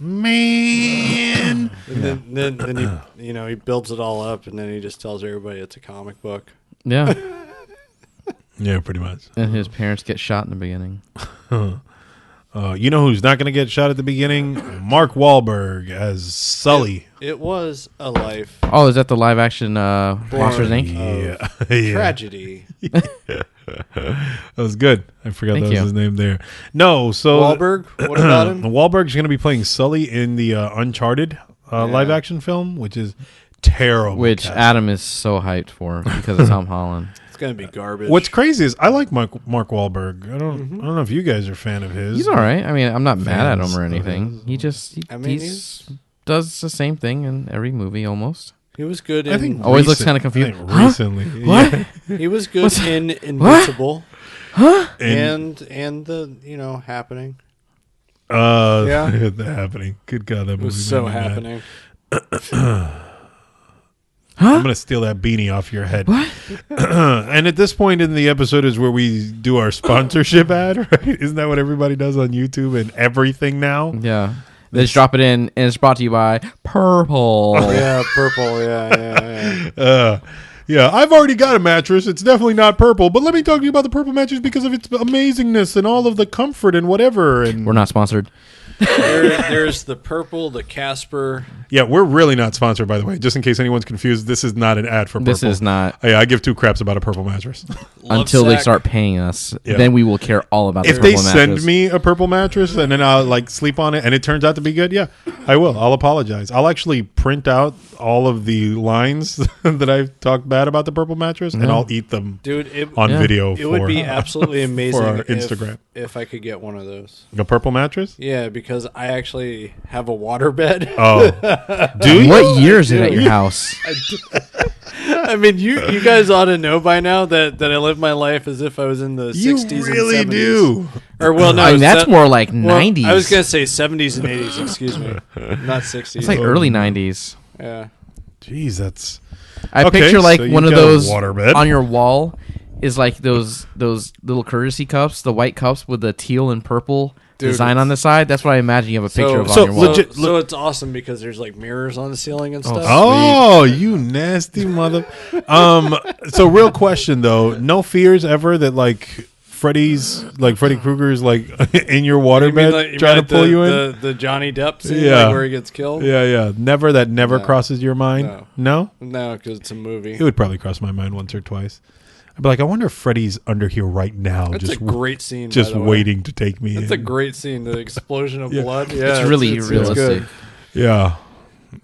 And then he builds it all up, and then he just tells everybody it's a comic book. Yeah. Yeah, pretty much. And his parents get shot in the beginning. You know who's not going to get shot at the beginning? Mark Wahlberg as Sully. It was a life Oh, is that the live action Monsters Inc.? Yeah, yeah. tragedy. That was good. I forgot Thank that was you. his name there. No, so Wahlberg, what about him? Wahlberg's going to be playing Sully in the Uncharted live action film, which is terrible. Which casting. Adam is so hyped for because of Tom Holland. It's gonna be garbage. What's crazy is I like Mark Wahlberg. I don't know if you guys are a fan of his. He's all right. I mean, I'm not mad at Fans him or of anything. his. He just I mean, does the same thing in every movie almost. he was good in. I think Always looks recent- kinda confused. I think Huh? recently. What? Yeah. he was good in Invincible and the Happening. Yeah. The Happening. Good God, that It movie was so made me mad. happening. I'm gonna steal that beanie off your head. What? And at this point in the episode is where we do our sponsorship ad, right? Isn't that what everybody does on YouTube and everything now? Yeah. They just drop it in, and it's brought to you by Purple. Yeah, purple. Yeah. Yeah, I've already got a mattress. It's definitely not purple, but let me talk to you about the purple mattress because of its amazingness and all of the comfort and whatever. And We're not sponsored. There's the purple, the Casper. yeah, we're really not sponsored, by the way. Just in case anyone's confused, this is not an ad for purple. This is not Yeah, I give two craps about a purple mattress. until they Lovesack. start paying us. Yeah. Then we will care all about the If Purple they send mattress. me a purple mattress and then I'll like sleep on it and it turns out to be good, yeah, I will. I'll apologize. I'll actually print out all of the lines that I've talked bad about the purple mattress and Yeah. I'll eat them Dude, on Yeah. video. it would for, be absolutely amazing our if- Instagram. if I could get one of those. A purple mattress? Yeah, because I actually have a water bed. Oh, do you? What year is it at your house? I mean, you guys ought to know by now that I live my life as if I was in the You 60s really and 70s. do. Or well, no, I mean, that's se- more like well, 90s. I was gonna say 70s and 80s. Excuse me, not 60s. It's like early 90s. yeah. Jeez, that's I Okay, picture like so one you've of got a those waterbed. on your wall is like those little courtesy cups, the white cups with the teal and purple Dude, design on the side. That's what I imagine you have a picture of so on your wall. legit- So it's awesome because there's like mirrors on the ceiling and stuff. Oh, you nasty mother. So real question though, no fears ever that like Freddy Krueger's like in your You waterbed mean like, trying to pull you in? the Johnny Depp scene, Yeah. like where he gets killed? Yeah. Never No. crosses your mind. No. No? No, because it's a movie. It would probably cross my mind once or twice. I'd be like, I wonder if Freddy's under here right now, That's just a great scene. just by the way. waiting to take me That's in. a great scene. The explosion of Yeah. blood. Yeah, it's really it's realistic. good. Yeah.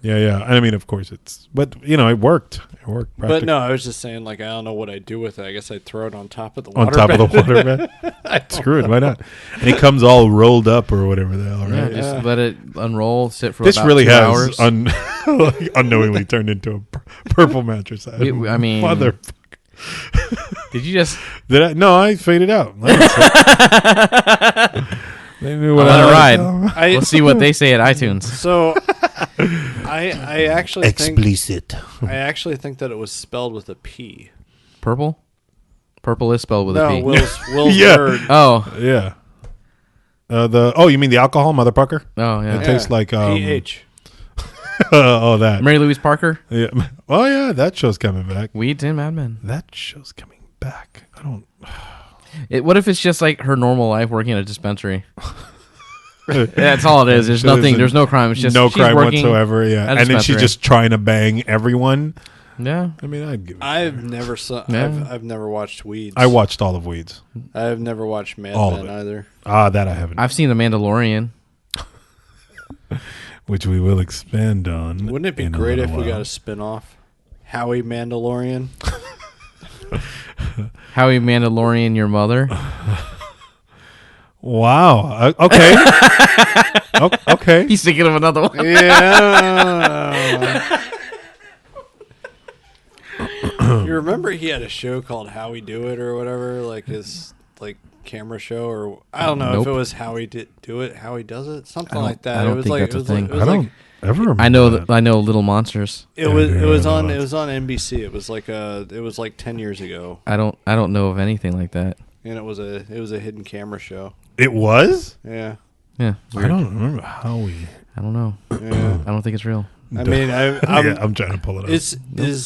And I mean, of course but it worked. It worked. But no, I was just saying, like, I don't know what I'd do with it. I guess I'd throw it on top of the on water top bed. of the waterbed. Screw it, why not? And it comes all rolled up or whatever the hell, Yeah, right? just let it unroll, sit for This about really 2 has hours. unknowingly turned into a purple mattress. I mean- mother. Did you just Did I? No, I faded out. They knew what let I it was ride? doing. We'll see what they say at iTunes. So, I actually think Explicit. I actually think that it was spelled with a P. Purple? Purple is spelled with a No, P. Will's Yeah. word. Oh, Yeah. You mean the alcohol, motherfucker? oh yeah. It tastes like PH. that. Mary Louise Parker, Yeah. Oh yeah, that show's coming back. Weeds and Mad Men. That show's coming back. I don't. What if it's just like her normal life working at a dispensary? That's all it is. There's nothing. There's no crime. It's just no she's crime working whatsoever. Yeah, at a and then she's dispensary. just trying to bang everyone. Yeah. I mean, I'd give. I've never Yeah. I've never watched Weeds. I watched all of Weeds. I've never watched Mad All of Men it. either. That I haven't. I've seen The Mandalorian. Which we will expand on. Wouldn't it be in a great little if we got while. a spin-off? Howie Mandalorian. Howie Mandalorian, your mother. Wow. Okay. Okay. He's thinking of another one. Yeah. You remember he had a show called Howie Do It or whatever, like his like camera show, or I don't know if Nope. it was Howie Do It, Howie Does It, something I like that. don't it was think like that's it a was thing. Like, it was I don't like ever remember. I know. that. I know Little Monsters. it was Yeah, on yeah. it was on NBC. It was like it was like 10 years ago, I don't know of anything like that. and it was a hidden camera show. It was. Yeah. Yeah. I Weird. don't remember how we. I don't know. Yeah. I don't think it's real. I mean, I'm I'm trying to pull it up. is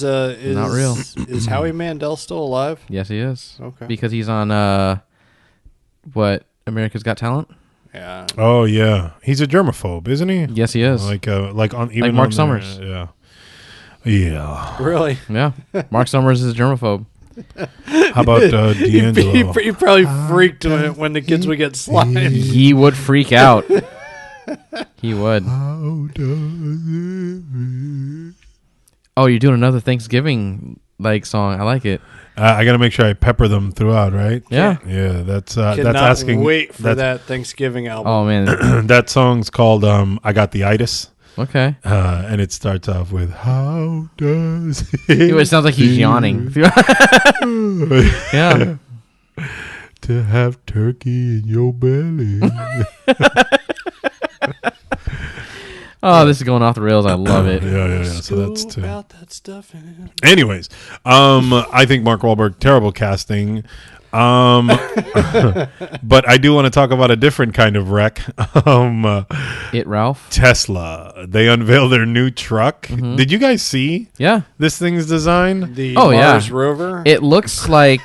Not real. Is Howie Mandel still alive? Yes, he is. Okay. Because he's on what, America's Got Talent? Yeah. Oh yeah, he's a germaphobe, isn't he? Yes, he is. Like on even Mark on Summers. Yeah. Yeah. Really? Yeah. Mark Summers is a germaphobe. How about D'Angelo? He probably freaked when the kids would get slimed. He would freak out. He would. How does it feel? Oh, you're doing another Thanksgiving like song. I like it. I got to make sure I pepper them throughout, right? Yeah. Yeah, that's Cannot asking. wait for that's- that Thanksgiving album. Oh man. That song's called "I Got the Itis," Okay. and it starts off with "How does It sounds like he's yawning. Yeah. to have turkey in your belly?" Oh, this is going off the rails. I love it. Yeah. So that's two. About that stuff. Anyways, I think Mark Wahlberg, terrible casting. But I do want to talk about a different kind of wreck. It, Ralph. Tesla. They unveiled their new truck. Mm-hmm. Did you guys see Yeah. this thing's design? The Oh, yeah. Mars rover. It looks like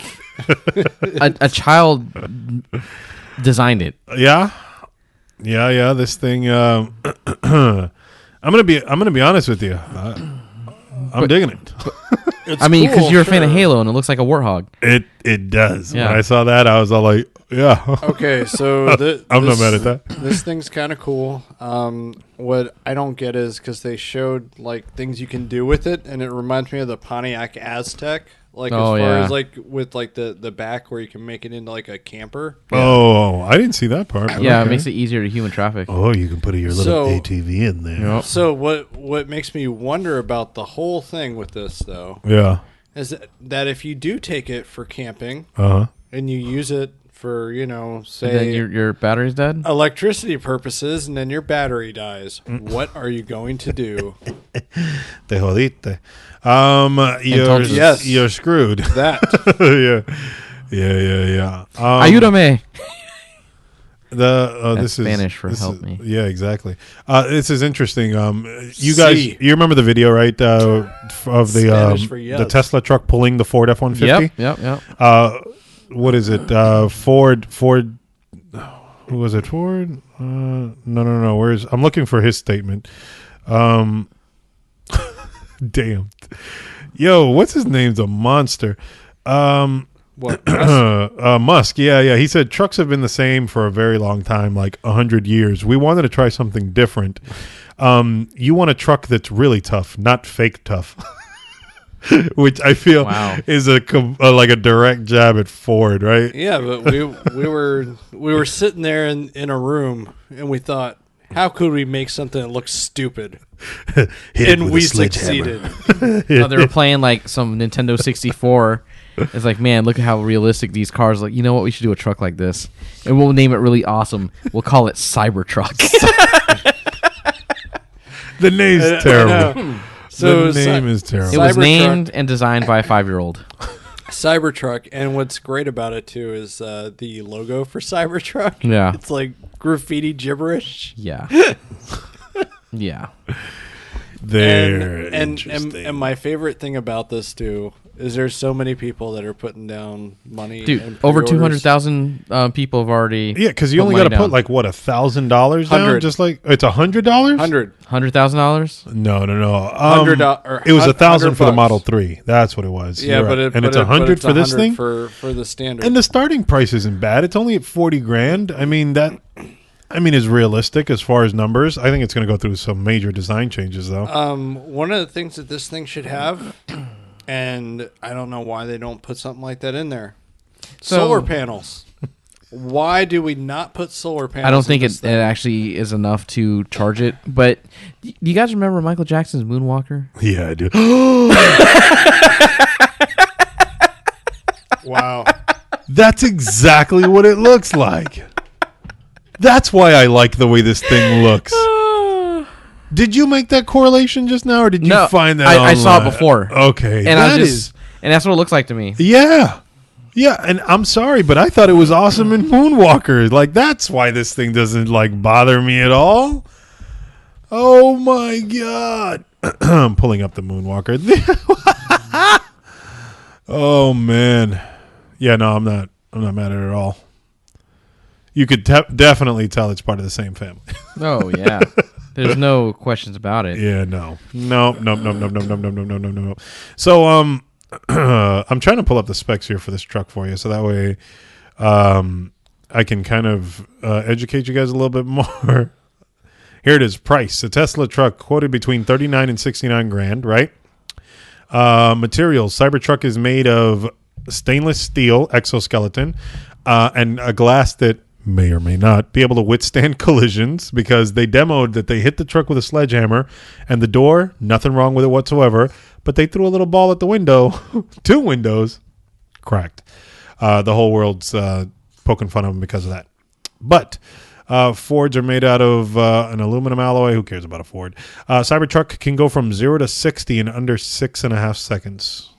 a child designed it. Yeah. This thing. I'm gonna be honest with you. I'm digging it. It's I mean, because cool, you're a fan of sure. Halo, and it looks like a warthog. It does. Yeah. When I saw that, I was all like, yeah. Okay, so I'm not mad at that. This thing's kind of cool. What I don't get is because they showed like things you can do with it, and it reminds me of the Pontiac Aztec. Like Oh, as far yeah. as like with like the back where you can make it into like a camper. Oh, I didn't see that part. Yeah, Okay. it makes it easier to human traffic. Oh, you can put your little So- ATV in there. Yep. So what makes me wonder about the whole thing with this though Yeah. is that if you do take it for camping Uh-huh. and you use it for And then say your battery's dead. electricity purposes and then your battery dies, what are you going to do? Te jodiste. You're, Yes. you're screwed. That Yeah. Ayúdame. This That's is Spanish for this help is- me. Yeah, exactly. This is interesting. You guys, See. you remember the video, right? Of the Spanish for the yes. Tesla truck pulling the Ford F-150. Yep. What is it? Ford. Who was it? Ford? No. Where's? I'm looking for his statement. Damn. Yo, what's his name's a monster. what Musk. Yeah. He said trucks have been the same for a very long time, like 100 years. We wanted to try something different. You want a truck that's really tough, not fake tough. Which I feel Wow. is like a direct jab at Ford, right? Yeah, but we were sitting there in a room and we thought, how could we make something that looks stupid? Hit it And with a we sledgehammer. succeeded. Oh, they were playing like some Nintendo 64. It's like, man, look at how realistic these cars look. You know what? We should do a truck like this, and we'll name it really awesome. We'll call it Cybertruck. The name's I terrible. know. So The name is It terrible. was Cybertruck. named and designed by a 5-year-old. Cybertruck, and what's great about it too is the logo for Cybertruck. Yeah. It's like graffiti gibberish. Yeah. Yeah. They're and interesting. my favorite thing about this too is there's so many people that are putting down money. Dude, and over pre-orders. 200,000 people have already. Yeah, because you put only money got to put down. like what $1,000 down. 100. Just like it's $100. $100. $100,000? No. $100 It was $1,000 for the $100. Model 3. That's what it was. Yeah, You're but right. it, and but it's it- but $100 for this 100 thing. for the standard. And the starting price isn't bad. It's only at $40,000. I mean that. I mean, is realistic as far as numbers. I think it's going to go through some major design changes, though. One of the things that this thing should have, and I don't know why they don't put something like that in there. So- Solar panels. Why do we not put solar panels? I don't think in it, this it thing? actually is enough to charge it. But do you guys remember Michael Jackson's Moonwalker? Yeah, I do. Wow. That's exactly what it looks like. That's why I like the way this thing looks. Did you make that correlation just now, or did you No, find that? I saw it online? before. Okay, And I that just is- and that's what it looks like to me. yeah, and I'm sorry, but I thought it was awesome in Moonwalker. Like that's why this thing doesn't like bother me at all. Oh my god! I'm pulling up the Moonwalker. Oh man, yeah, no, I'm not mad at it at all. You could definitely tell it's part of the same family. Oh yeah. There's no questions about it. Yeah, no. So, I'm trying to pull up the specs here for this truck for you, so that way, I can kind of educate you guys a little bit more. Here it is. Price: a Tesla truck quoted between $39,000 and $69,000, right? Materials. Cybertruck is made of stainless steel exoskeleton and a glass that may or may not be able to withstand collisions, because they demoed that they hit the truck with a sledgehammer and the door, nothing wrong with it whatsoever, but they threw a little ball at the window, 2 windows, cracked. The whole world's poking fun of them because of that. But Fords are made out of an aluminum alloy. Who cares about a Ford? Cybertruck can go from 0 to 60 in under 6.5 seconds.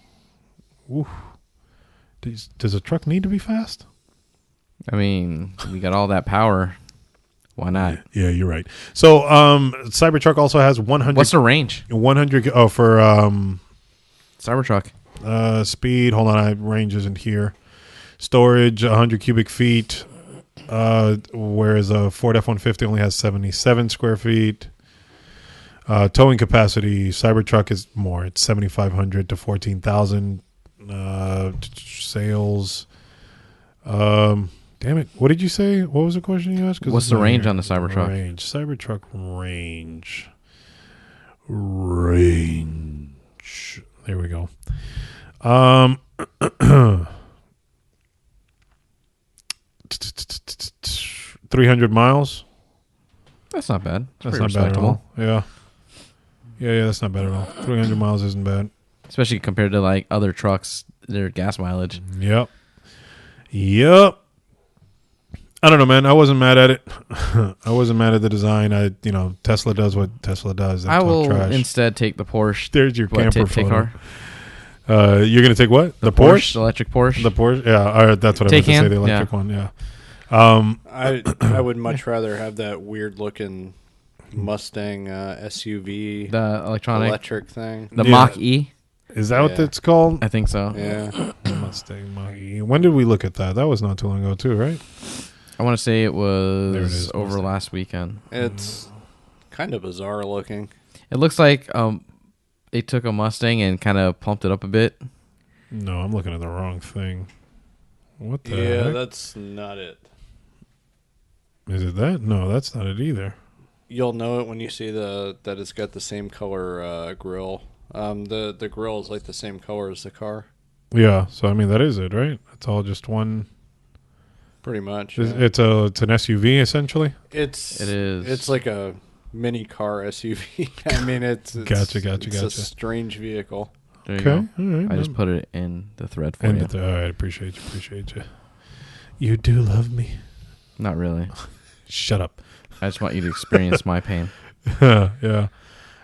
Ooh. Does a truck need to be fast? I mean, we got all that power. Why not? Yeah, you're right. So, Cybertruck also has 100. What's the range? 100. Oh, for Cybertruck. speed. Hold on, range isn't here. Storage 100 cubic feet, whereas a Ford F-150 only has 77 square feet. Towing capacity. Cybertruck is more. It's 7,500 to 14,000. Sales. Damn it. What did you say? What was the question you asked? What's the range on the Cybertruck? Range. Cybertruck range. Range. There we go. 300 miles. That's not bad. That's not bad at all. Yeah. Yeah, that's not bad at all. 300 miles isn't bad. Especially compared to like other trucks, their gas mileage. Yep. I don't know, man. I wasn't mad at it. I wasn't mad at the design. Tesla does what Tesla does. They I talk will trash. instead take the Porsche. There's your camper photo. car. You're gonna take what? The Porsche, Porsche? the electric Porsche. The Porsche? Yeah, that's what I meant to say. The electric one. Yeah. I would much rather have that weird looking Mustang SUV, the electric thing. The Mach E. Is that what it's called? I think so. Yeah. Mustang Mach E. When did we look at that? That was not too long ago, too, right? I want to say it was There it is, over Mustang. last weekend. It's kind of bizarre looking. It looks like they took a Mustang and kind of pumped it up a bit. No, I'm looking at the wrong thing. What the Yeah, heck? that's not it. Is it that? No, that's not it either. You'll know it when you see that it's got the same color grill. The grill is like the same color as the car. Yeah, so I mean that is it, right? It's all just one. Pretty much. It's an SUV essentially. It is. It's like a mini car SUV. I mean, it's Gotcha. It's a strange vehicle. There you Okay, go. all right. I just put it in the thread for you. All right, appreciate you. You do love me. Not really. Shut up. I just want you to experience my pain. Yeah,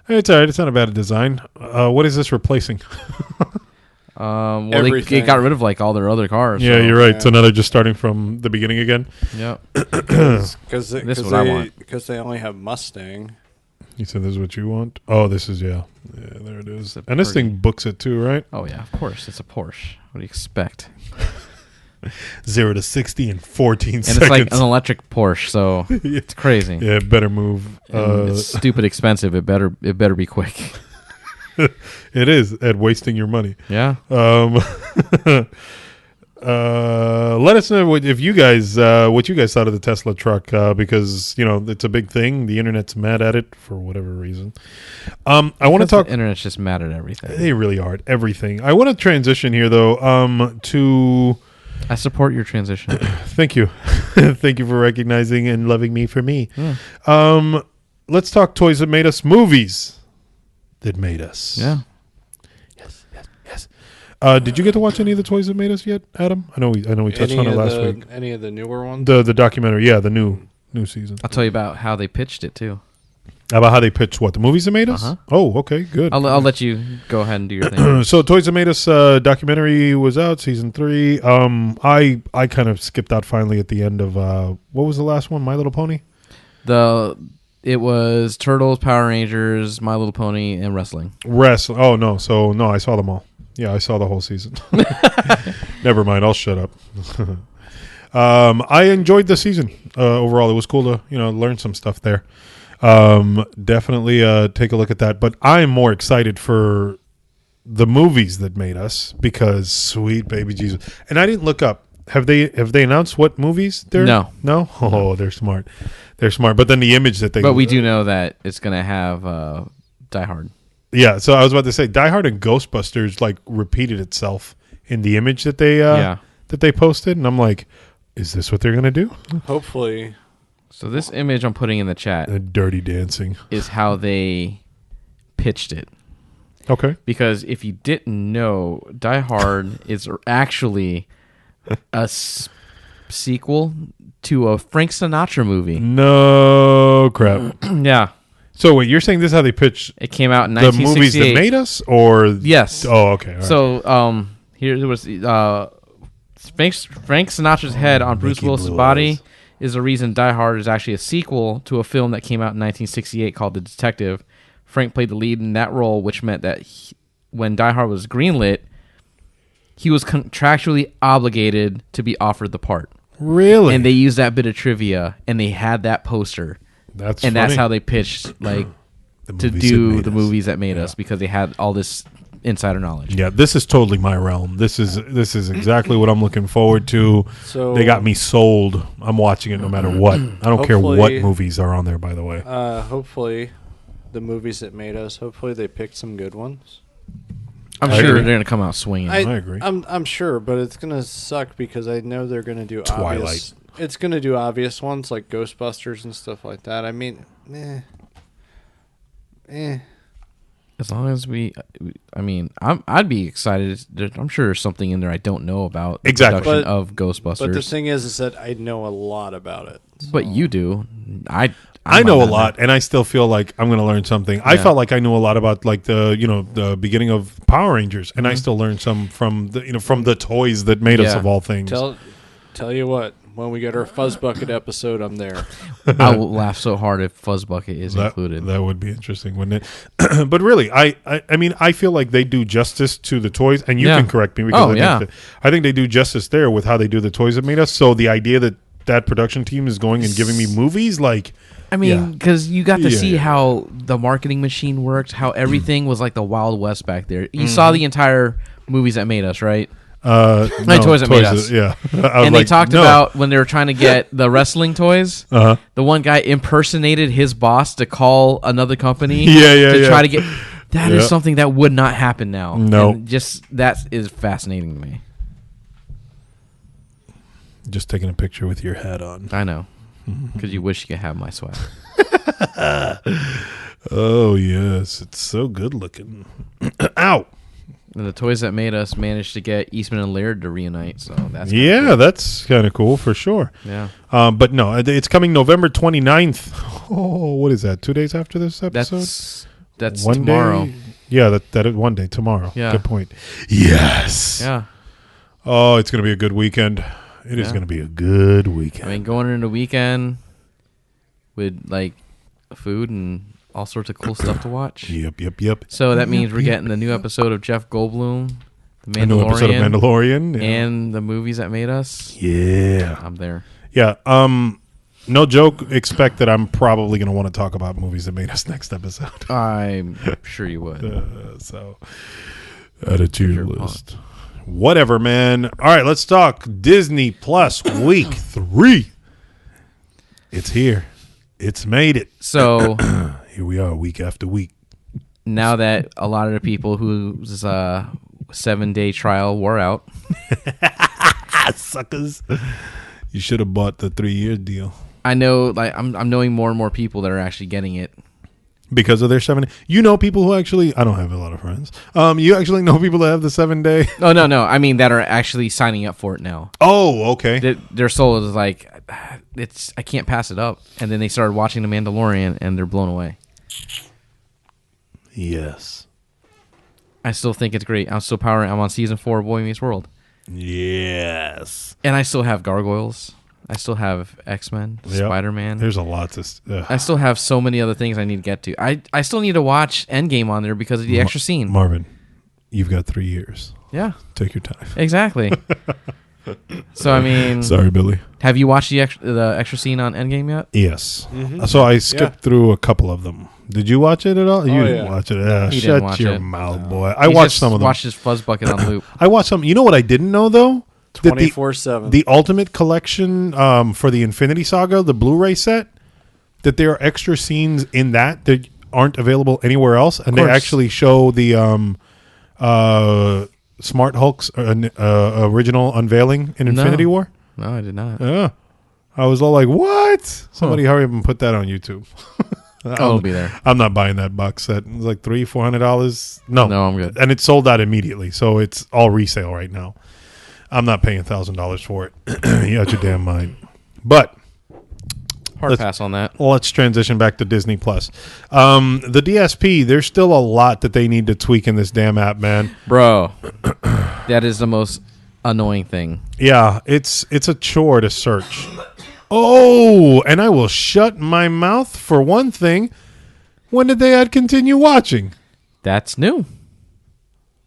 it's all right. It's not a bad design. What is this replacing? Well, they Everything. got rid of like all their other cars. Yeah, so- you're right. Yeah. So now they're just starting from the beginning again. Yep. Because This is what I want. Because they only have Mustang. You said this is what you want. Oh, this is yeah. There it is. It's a And this pretty- thing books it too, right? Oh yeah, of course. It's a Porsche. What do you expect? 0 to 60 in 14 And seconds. it's like an electric Porsche, so it's crazy. Yeah, better move. And it's stupid expensive. It better be quick. It is at wasting your money. Yeah. Let us know what you guys thought of the Tesla truck, because it's a big thing. The internet's mad at it for whatever reason. I want to Because talk. The internet's just mad at everything. They really are at everything. I want to transition here though. To I support your transition. thank you, thank you for recognizing and loving me for me. Yeah. Let's talk toys that made us, movies that made us. Yeah. Yes. Did you get to watch any of the toys that made us yet, Adam? I know we touched on it last week. Any of the newer ones? The documentary, yeah, the new season. I'll tell you about how they pitched it too. About how they pitched what, the movies that made us? Uh-huh. Oh, okay, good. I'll let you go ahead and do your thing. So Toys That Made Us documentary was out, season 3. I kind of skipped out finally at the end of what was the last one? My Little Pony? It was Turtles, Power Rangers, My Little Pony, and wrestling. Wrestling. Oh no, I saw them all. Yeah, I saw the whole season. Never mind, I'll shut up. I enjoyed the season overall. It was cool to learn some stuff there. Definitely take a look at that. But I'm more excited for the movies that made us, because sweet baby Jesus. And I didn't look up. Have they announced what movies they're? No. Oh, they're smart. They're smart. But then the image that they. But we do know that it's going to have Die Hard. Yeah, so I was about to say Die Hard and Ghostbusters like repeated itself in the image that they that they posted, and I'm like, is this what they're gonna do? Hopefully. So this image I'm putting in the chat Dirty Dancing. is how they pitched it. Okay. Because if you didn't know, Die Hard is actually a sequel to a Frank Sinatra movie. No crap. Yeah. So wait, you're saying this is how they pitched It came out in the movies 1968. that made us, or Yes. Oh, okay. All right. So here there was Frank Sinatra's head on Bruce Mickey Willis's Blue body Eyes. is the reason Die Hard is actually a sequel to a film that came out in 1968 called The Detective. Frank played the lead in that role, which meant that when Die Hard was greenlit, he was contractually obligated to be offered the part. Really? And they used that bit of trivia, and they had that poster, that's that's how they pitched like The to movies that do made the us. movies that made Yeah. us, because they had all this insider knowledge. Yeah, this is totally my realm. This is exactly what I'm looking forward to. So They got me sold. I'm watching it no matter what. I don't care what Hopefully- movies are on there, by the way. hopefully, the movies that made us. Hopefully, they picked some good ones. I'm I sure agree. they're gonna come out swinging. I agree. I'm sure, but it's gonna suck because I know they're gonna do Twilight. obvious. It's gonna do obvious ones like Ghostbusters and stuff like that. I mean, As long as I'd be excited. I'm sure there's something in there I don't know about the Exactly. production But- of Ghostbusters. But the thing is that I know a lot about it. But you do. I know might a not lot, and I still feel like I'm going to learn something. I Yeah. felt like I knew a lot about like the beginning of Power Rangers, and I still learned some from the toys that made us Yeah. of all things. Tell you what, when we get our Fuzz Bucket episode, I'm there. I will laugh so hard if Fuzzbucket is that, included. that would be interesting, wouldn't it? But really, I mean, I feel like they do justice to the toys, and you Yeah. can correct me because Oh, yeah. I think they do justice there with how they do the toys that made us. So the idea that production team is going and giving me movies like. I mean, because you got to Yeah, see yeah. how the marketing machine worked, how everything was like the Wild West back there. You Mm-hmm. saw the entire movies that made us, right? No, Toys That Made Us. Yeah, I was And they like, talked no. about when they were trying to get the wrestling toys. Uh-huh. The one guy impersonated his boss to call another company Yeah, to yeah. try to get. That is Yeah. something that would not happen now. No. And just that is fascinating to me. Just taking a picture with your hat on. I know. Because you wish you could have my swag. Oh yes, it's so good looking. Ow. And the Toys That Made Us managed to get Eastman and Laird to reunite, so that's kinda Yeah, cool. that's kind of cool for sure. Yeah. But no, it's coming November 29th. Oh, what is that? 2 days after this episode? That's One tomorrow. day? Yeah, that is one day tomorrow. Yeah. Good point. Yes. Yeah. Oh, it's going to be a good weekend. It is Yeah. going to be a good weekend. I mean, going into the weekend with like food and all sorts of cool stuff to watch. Yep. So that means we're getting the new episode of Jeff Goldblum, The A new episode of Mandalorian, Mandalorian. Yeah. and the movies that made us. Yeah. I'm there. Yeah. No joke. Expect that I'm probably going to want to talk about movies that made us next episode. I'm sure you would. So add it to your Your list. Whatever, man. All right, let's talk Disney Plus week 3. It's here. It's made it. So Here we are, week after week. now that a lot of the people whose 7-day trial wore out, Suckers. You should have bought the 3-year deal. I know, like I'm knowing more and more people that are actually getting it. Because of their 7. You know people who actually, I don't have a lot of friends. You actually know people that have the 7-day. Oh no! I mean that are actually signing up for it now. Oh, okay. Their soul is like, I can't pass it up. And then they started watching The Mandalorian, and they're blown away. Yes. I still think it's great. I'm on season 4 of Boy Meets World, Yes. and I still have Gargoyles. I still have X-Men, Yep. Spider-Man. There's a lot to. I still have so many other things I need to get to. I still need to watch Endgame on there because of the extra scene. Marvin, you've got 3 years. Yeah, Take your time. exactly. So I mean, Sorry, Billy. have you watched the extra scene on Endgame yet? Yes. Mhm. So I skipped through a couple of them. Did you watch it at all? You didn't yeah. watch it. He Shut didn't watch your it. mouth, boy. I He watched just some of them. Watched his Fuzz Bucket on loop. I watched some. You know what I didn't know though? That 24/7. the Ultimate Collection for the Infinity Saga, the Blu-ray set, that there are extra scenes in that aren't available anywhere else, and they course. actually show the Smart Hulk's original unveiling in Infinity War. No, I did not. Yeah, I was all like, "What? Somebody hurry up and put that on YouTube." It'll be there. I'm not buying that box set. It's like $300-400. No, I'm good. and it's sold out immediately, so it's all resale right now. I'm not paying $1,000 for it. You out your damn mind. But Hard pass on that. let's transition back to Disney Plus. The DSP, there's still a lot that they need to tweak in this damn app, man. Bro, that is the most annoying thing. Yeah, it's a chore to search. Oh, and I will shut my mouth for one thing. When did they add continue watching? That's new.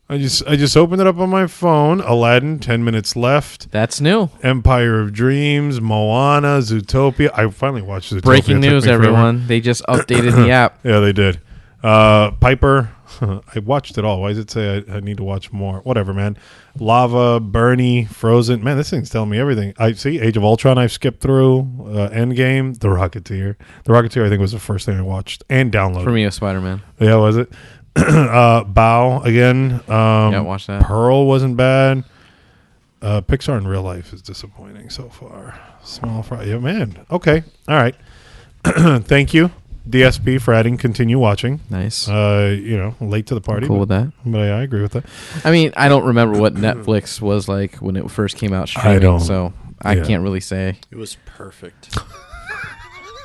I just opened it up on my phone. Aladdin, 10 minutes left. That's new. Empire of Dreams, Moana, Zootopia. I finally watched Zootopia. Breaking It took news, me forever. everyone. They just updated the app. Yeah, they did. Piper. I watched it all. Why does it say I need to watch more? Whatever, man. Lava, Bernie, Frozen. Man, this thing's telling me everything. I see Age of Ultron I've skipped through. Endgame. The Rocketeer. The Rocketeer, I think, was the first thing I watched and downloaded. For me, a Spider-Man. Yeah, was it? Bow again. Yeah, watch that. Pearl wasn't bad. Pixar in real life is disappointing so far. Small fry. Yeah, man. Okay. All right. Thank you, DSP, for adding continue watching. Nice. Late to the party. Cool with that. But yeah, I agree with that. I mean, I don't remember what Netflix was like when it first came out streaming, don't. so I Yeah. can't really say. It was perfect.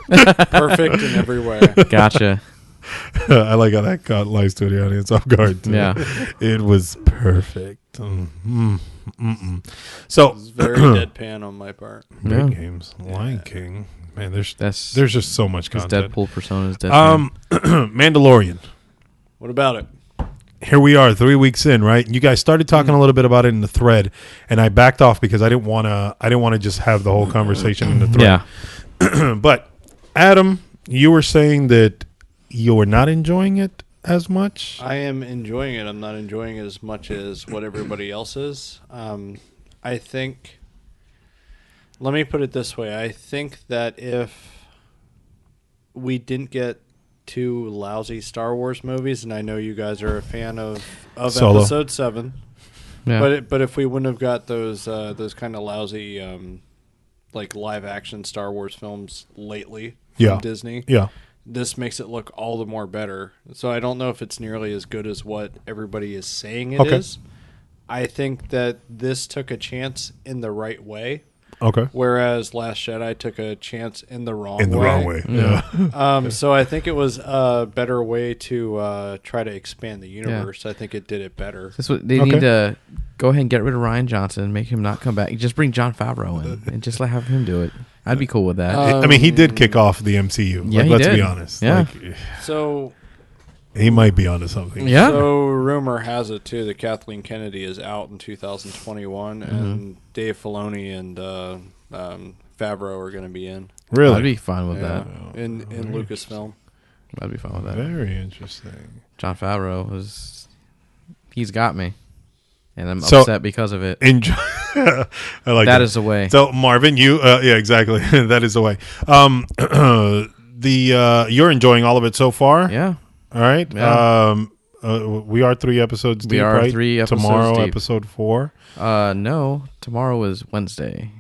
Perfect in every way. Gotcha. I like how that caught lies to the audience off guard. Too. Yeah. It was perfect. So It's very deadpan on my part. big Yeah. games, Lion King. Man, there's That's just so much his content. Deadpool persona is dead. Mandalorian. What about it? Here we are 3 weeks in, right? You guys started talking a little bit about it in the thread, and I backed off because I didn't want to just have the whole conversation in the thread. Yeah. But Adam, you were saying that you were not enjoying it as much. I am enjoying it. I'm not enjoying it as much as what everybody else is. I think, let me put it this way. I think that if we didn't get 2 lousy Star Wars movies, and I know you guys are a fan of Solo. Episode 7, Yeah. but if we wouldn't have got those kind of lousy like live action Star Wars films lately from Yeah. Disney, Yeah. this makes it look all the more better. So I don't know if it's nearly as good as what everybody is saying it is. Okay. I think that this took a chance in the right way, Okay. whereas Last Jedi took a chance in the wrong way. In the wrong way. Yeah. So I think it was a better way to try to expand the universe. I think it did it better. That's what they Okay. need to go ahead and get rid of Ryan Johnson, make him not come back. Just bring Jon Favreau in and just have him do it. I'd be cool with that. I mean, he did kick off the MCU. Yeah, Like, he let's did. be honest. Yeah. Like, So he might be onto something. Yeah. So rumor has it too that Kathleen Kennedy is out in 2021, and Dave Filoni and Favreau are going to be in. Really? I'd be fine with that. in Lucasfilm. I'd be fine with that. Very interesting. Jon Favreau he's got me, and I'm So- upset because of it. Enjoy. I like That is the way. So Marvin, you yeah, exactly. That is the way. You're enjoying all of it so far. Yeah. All right. Yeah. We are 3 episodes deep. We are right? 3 episodes Tomorrow, deep. episode 4. No, tomorrow is Wednesday.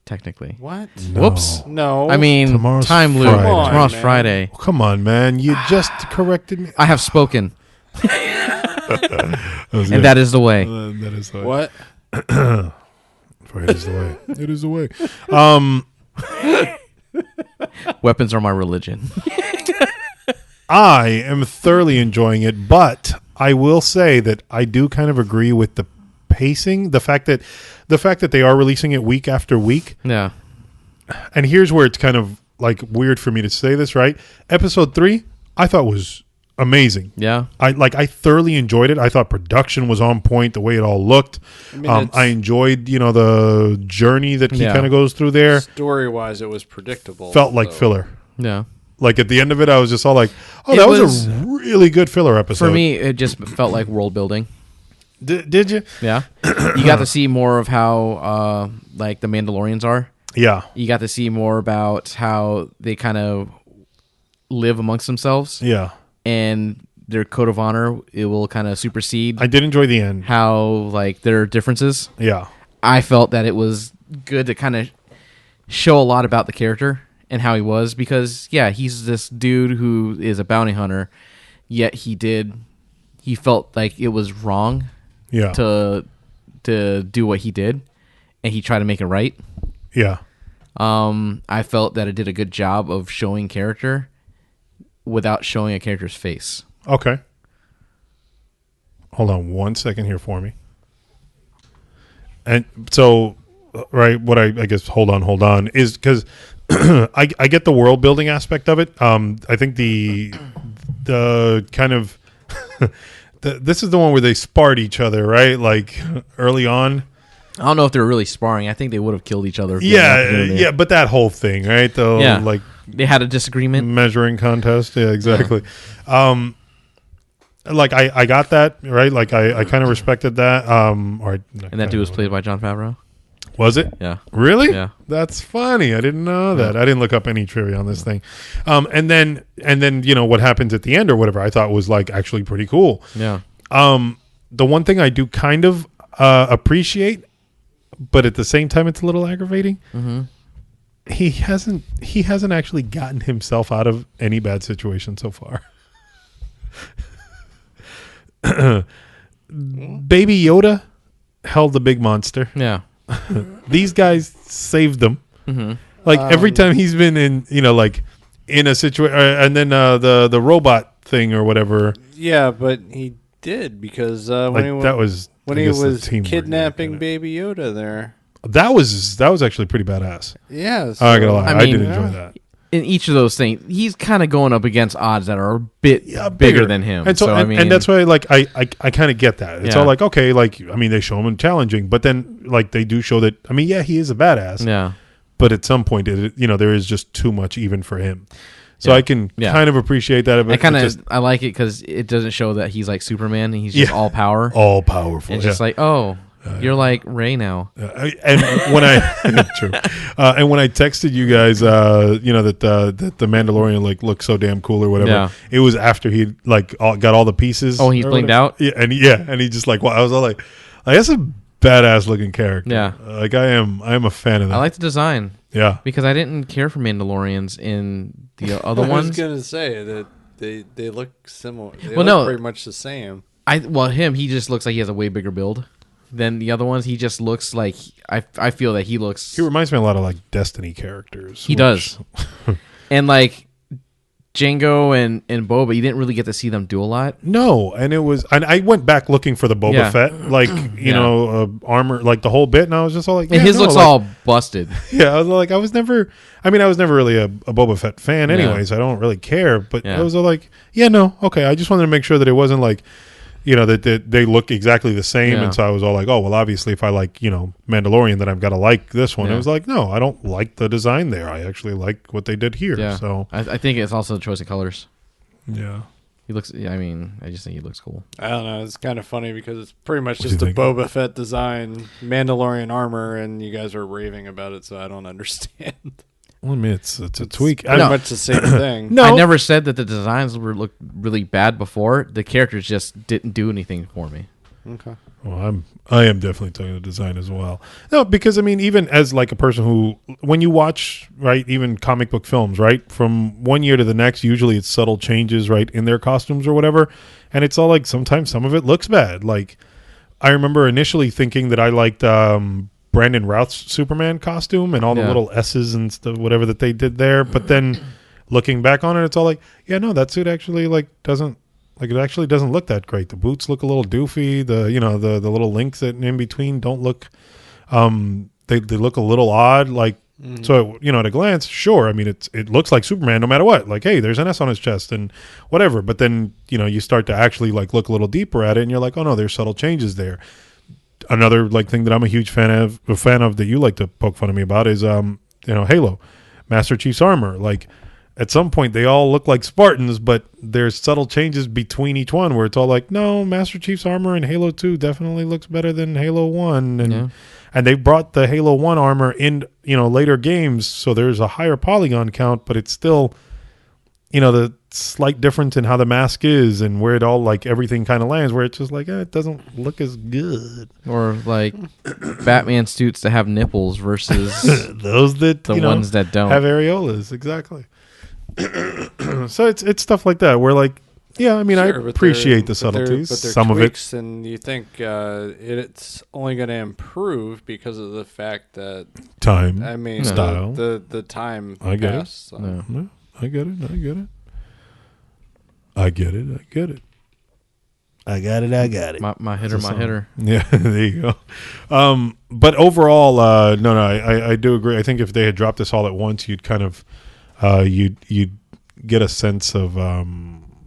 Technically. What? Whoops. No. I mean, Tomorrow's time loop. Friday. Come on, Tomorrow's man. Friday. Come on, man. You just corrected me. I have spoken, That was good. and that is the way. That is the way. what? It is the way. It is the way. Weapons are my religion. I am thoroughly enjoying it, but I will say that I do kind of agree with the pacing. The fact that they are releasing it week after week. Yeah. And here's where it's kind of like weird for me to say this, right? Episode 3, I thought was amazing. Yeah. I thoroughly enjoyed it. I thought production was on point, the way it all looked. I mean, it's- I enjoyed, the journey that he Yeah. kind of goes through there. Story-wise, it was predictable. Felt like so- filler. Yeah. Like at the end of it, I was just all like, "Oh, It that was was- a really good filler episode." For me, it just felt like world building. Did you? Yeah. You got to see more of how, like, the Mandalorians are. Yeah. You got to see more about how they kind of live amongst themselves, Yeah. and their code of honor, it will kind of supersede I did enjoy the end. how like their differences. Yeah. I felt that it was good to kind of show a lot about the character and how he was, because yeah, he's this dude who is a bounty hunter, yet he felt like it was wrong Yeah. to do what he did, and he tried to make it right. Yeah. I felt that it did a good job of showing character without showing a character's face. Okay. Hold on 1 second here for me. And so, right, what I guess, hold on, is because I get the world building aspect of it. I think the kind of, this is the one where they sparred each other, right? Like early on. I don't know if they were really sparring. I think they would have killed each other. If they had the opportunity. Yeah, but that whole thing, right? The Yeah. like They had a disagreement. measuring contest. Yeah, exactly. Like I got that, right? Like I kind of respected that. Or And that dude was played by Jon Favreau. Was it? Yeah. Really? Yeah. That's funny. I didn't know that. I didn't look up any trivia on this thing. And then what happens at the end or whatever I thought was like actually pretty cool. Yeah. The one thing I do kind of appreciate, but at the same time it's a little aggravating. Mm-hmm. He hasn't actually gotten himself out of any bad situation so far. Baby Yoda held the big monster. Yeah. These guys saved them. Mm-hmm. Like every time he's been in, like in a situation, and then the robot thing or whatever. Yeah, but he did because Like that was when I he guess the was teamwork kidnapping in it. Baby Yoda there. That was actually pretty badass. Yeah, I'm not gonna lie, I I mean, did enjoy that. In each of those things, he's kind of going up against odds that are a bit Yeah, bigger than him. And so, I mean, and that's why, like, I kind of get that. It's Yeah. all like, okay, like, I mean, they show him challenging, but then, like, they do show that. I mean, yeah, he is a badass, yeah. but at some point, there is just too much even for him. So Yeah. I can Yeah. kind of appreciate that. But I kind it's of I like it because it doesn't show that he's like Superman and he's just Yeah. all power. all powerful. It's yeah. just like, oh, you're like Ray now. And when I true, and when I texted you guys, that the Mandalorian like looked so damn cool or whatever, Yeah. it was after he like got all the pieces. Oh, he's or blinked whatever. out? Yeah, and he just like I was all like that's a badass looking character. Yeah. Like I am a fan of that. I like the design yeah, because I didn't care for Mandalorians in the other I was ones. gonna say that they look similar. They Well, look no. pretty much the same. He just looks like he has a way bigger build than the other ones. He just looks like I feel that he looks. he reminds me a lot of like Destiny characters. He does. And like Django and Boba, you didn't really get to see them do a lot. No, and I went back looking for the Boba Yeah. Fett, like Yeah. armor, like the whole bit, and I was just all like, And his looks like, all busted. Yeah, I was like, I was never really a Boba Fett fan anyway, so I don't really care. But Yeah. I was like, yeah, no, okay. I just wanted to make sure that it wasn't like, that they look exactly the same. Yeah. And so I was all like, oh, well, obviously if I like, Mandalorian, then I've got to like this one. Yeah. It was like, no, I don't like the design there. I actually like what they did here. Yeah. So, I think it's also the choice of colors. yeah. He looks. Yeah, I mean, I just think he looks cool. I don't know. It's kind of funny because it's pretty much What do just you a think? Boba Fett design, Mandalorian armor, and you guys are raving about it, so I don't understand. Well, I mean, it's a tweak. Pretty No. much the same thing. No. I never said that the designs looked really bad before. The characters just didn't do anything for me. Okay. Well, I am definitely talking the design as well. No, because I mean, even as like a person who, when you watch, right, even comic book films, right, from one year to the next, usually it's subtle changes, right, in their costumes or whatever, and it's all like sometimes some of it looks bad. Like I remember initially thinking that I liked Brandon Routh's Superman costume and all the Yeah. little S's and stuff, whatever that they did there, but then looking back on it, it's all like, yeah, no, that suit actually like doesn't. Like it actually doesn't look that great. The boots look a little doofy. The the little links that in between don't look. They look a little odd. Like so at a glance, sure. I mean it looks like Superman no matter what. Like hey, there's an S on his chest and whatever. But then you start to actually like look a little deeper at it and you're like, oh no, there's subtle changes there. Another like thing that I'm a huge fan of that you like to poke fun of me about is Halo, Master Chief's armor. Like at some point they all look like Spartans, but there's subtle changes between each one where it's all like, no, Master Chief's armor in Halo 2 definitely looks better than Halo 1. And they brought the Halo 1 armor in, later games, so there's a higher polygon count, but it's still, the slight difference in how the mask is and where it all like everything kind of lands, where it's just like it doesn't look as good. Or like Batman suits that have nipples versus Those that the ones that don't. have areolas, exactly. So it's stuff like that where like, yeah, I mean, I appreciate the subtleties. But they're some tweaks, of it, and you think it's only going to improve because of the fact that time, I mean, style, the time I get passed. it. So. No, I get it. I get it. My hitter. Yeah, there you go. But overall, no, I do agree. I think if they had dropped this all at once, you'd kind of, you'd get a sense of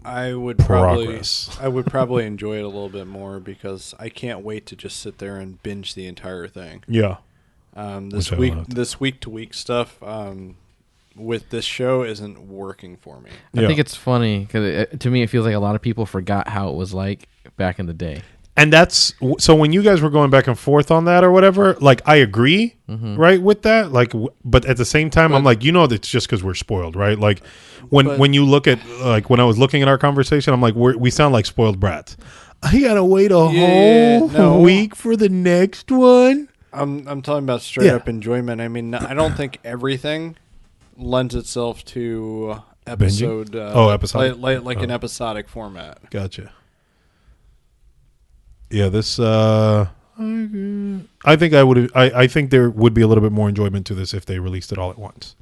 I would progress. probably enjoy it a little bit more because I can't wait to just sit there and binge the entire thing. Yeah. This week to week stuff with this show isn't working for me. I think it's funny because to me it feels like a lot of people forgot how it was like back in the day. And that's so when you guys were going back and forth on that or whatever, like I agree, right, with that. Like, but at the same time, I'm like, it's just because we're spoiled, right? Like when you look at like when I was looking at our conversation, I'm like, we sound like spoiled brats. I gotta wait a whole week for the next one. I'm talking about straight up enjoyment. I mean, I don't think everything lends itself to episode. Episodic, like an episodic format. Gotcha. Yeah, this. I think I would. I think there would be a little bit more enjoyment to this if they released it all at once.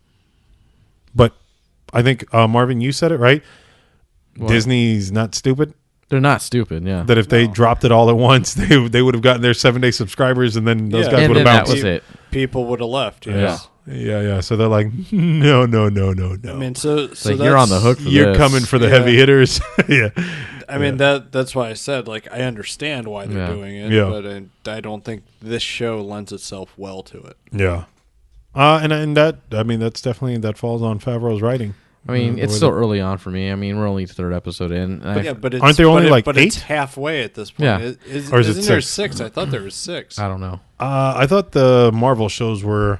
But I think Marvin, you said it right. What? Disney's not stupid. They're not stupid. Yeah. That if they dropped it all at once, they would have gotten their 7-day subscribers, and then those guys would have bounced. That was it. People would have left. Yes. Yeah. So they're like, no. I mean, so you're on the hook. You're coming for the heavy hitters. Yeah. I mean that's why I said like I understand why they're doing it, but I don't think this show lends itself well to it. Yeah. And that that's definitely that falls on Favreau's writing. I mean, it's still early on for me. I mean, we're only the third episode in. But aren't there only like 8? It's halfway at this point. Yeah. Or is it isn't there 6? I thought there was 6. I don't know. I thought the Marvel shows were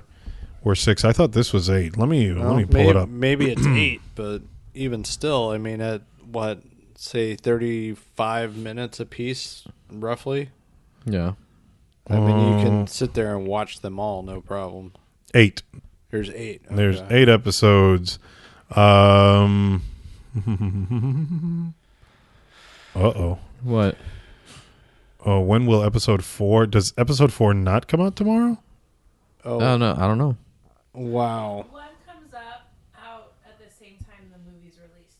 6. I thought this was 8. Let me pull it up. Maybe it's 8, but even still, I mean, at what, say 35 minutes a piece, roughly? Yeah. I mean, you can sit there and watch them all, no problem. 8. There's 8. Okay. There's 8 episodes. Uh-oh. What? Oh, when will episode 4? Does episode 4 not come out tomorrow? Oh no, I don't know. Wow. One comes out at the same time the movie's released.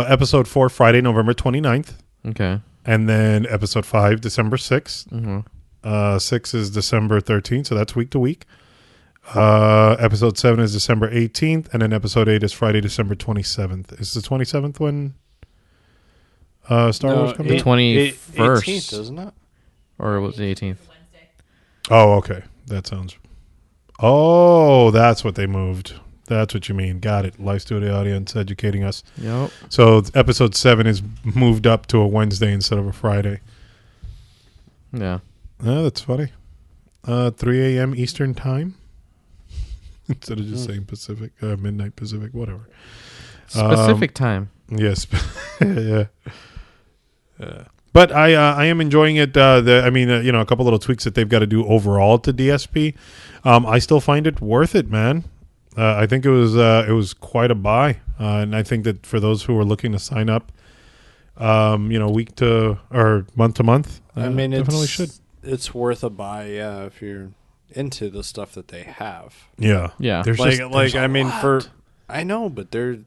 Episode 4 Friday, November 29th. Okay. And then episode 5 December 6th. Mm-hmm. 6 is December 13th, so that's week to week. Episode 7 is December 18th, and then episode 8 is Friday, December 27th. Is the 27th when Star Wars comes out? 21st, 18th, isn't it? Or was it 18th? Oh, okay. That sounds. Oh, that's what they moved. That's what you mean. Got it. Live studio audience educating us. Yep. So episode 7 is moved up to a Wednesday instead of a Friday. Yeah. That's funny. 3 a.m. Eastern time. Instead of just saying Pacific, midnight Pacific, whatever. Specific time. Yes. Yeah. But I am enjoying it. A couple little tweaks that they've got to do overall to DSP. I still find it worth it, man. I think it was quite a buy, and I think that for those who are looking to sign up, week to or month to month, definitely should. It's worth a buy, if you're into the stuff that they have. Yeah. There's I know, but there's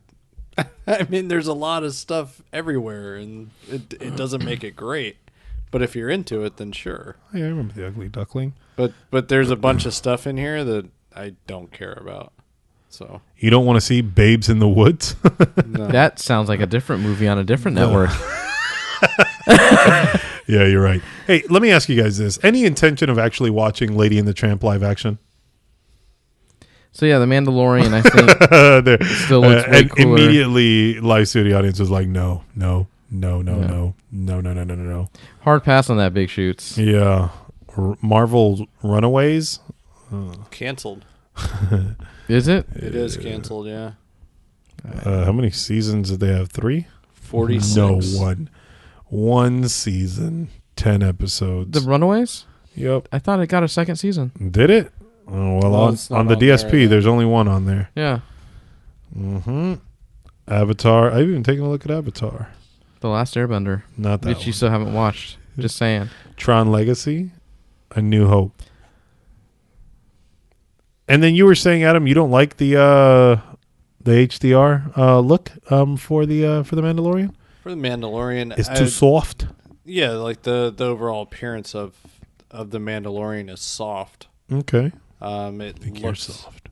a lot of stuff everywhere, and it doesn't make it great. But if you're into it, then sure. Yeah, I remember the Ugly Duckling. But there's a bunch of stuff in here that I don't care about. So you don't want to see Babes in the Woods? No. That sounds like a different movie on a different network. Yeah, you're right. Hey, let me ask you guys this. Any intention of actually watching Lady and the Tramp live action? So, yeah, The Mandalorian, I think, still looks way cooler. Immediately, live studio audience was like, no. Hard pass on that, Big Shoots. Yeah. Marvel Runaways? Canceled. Is it? It is canceled, yeah. How many seasons did they have? 3? 46. No, one season, 10 episodes. The Runaways? Yep. I thought it got a second season. Did it? Oh, well, Well, it's not on the on there, DSP, then. there's only one on there. Yeah. Mm-hmm. Avatar. I've even taken a look at Avatar. The Last Airbender. Not that Which one. you still haven't watched. Just saying. Tron Legacy, A New Hope. And then you were saying, Adam, you don't like the HDR look for the Mandalorian? For the Mandalorian, It's too soft. Yeah, like the overall appearance of the Mandalorian is soft. Okay. It I think you're looks soft.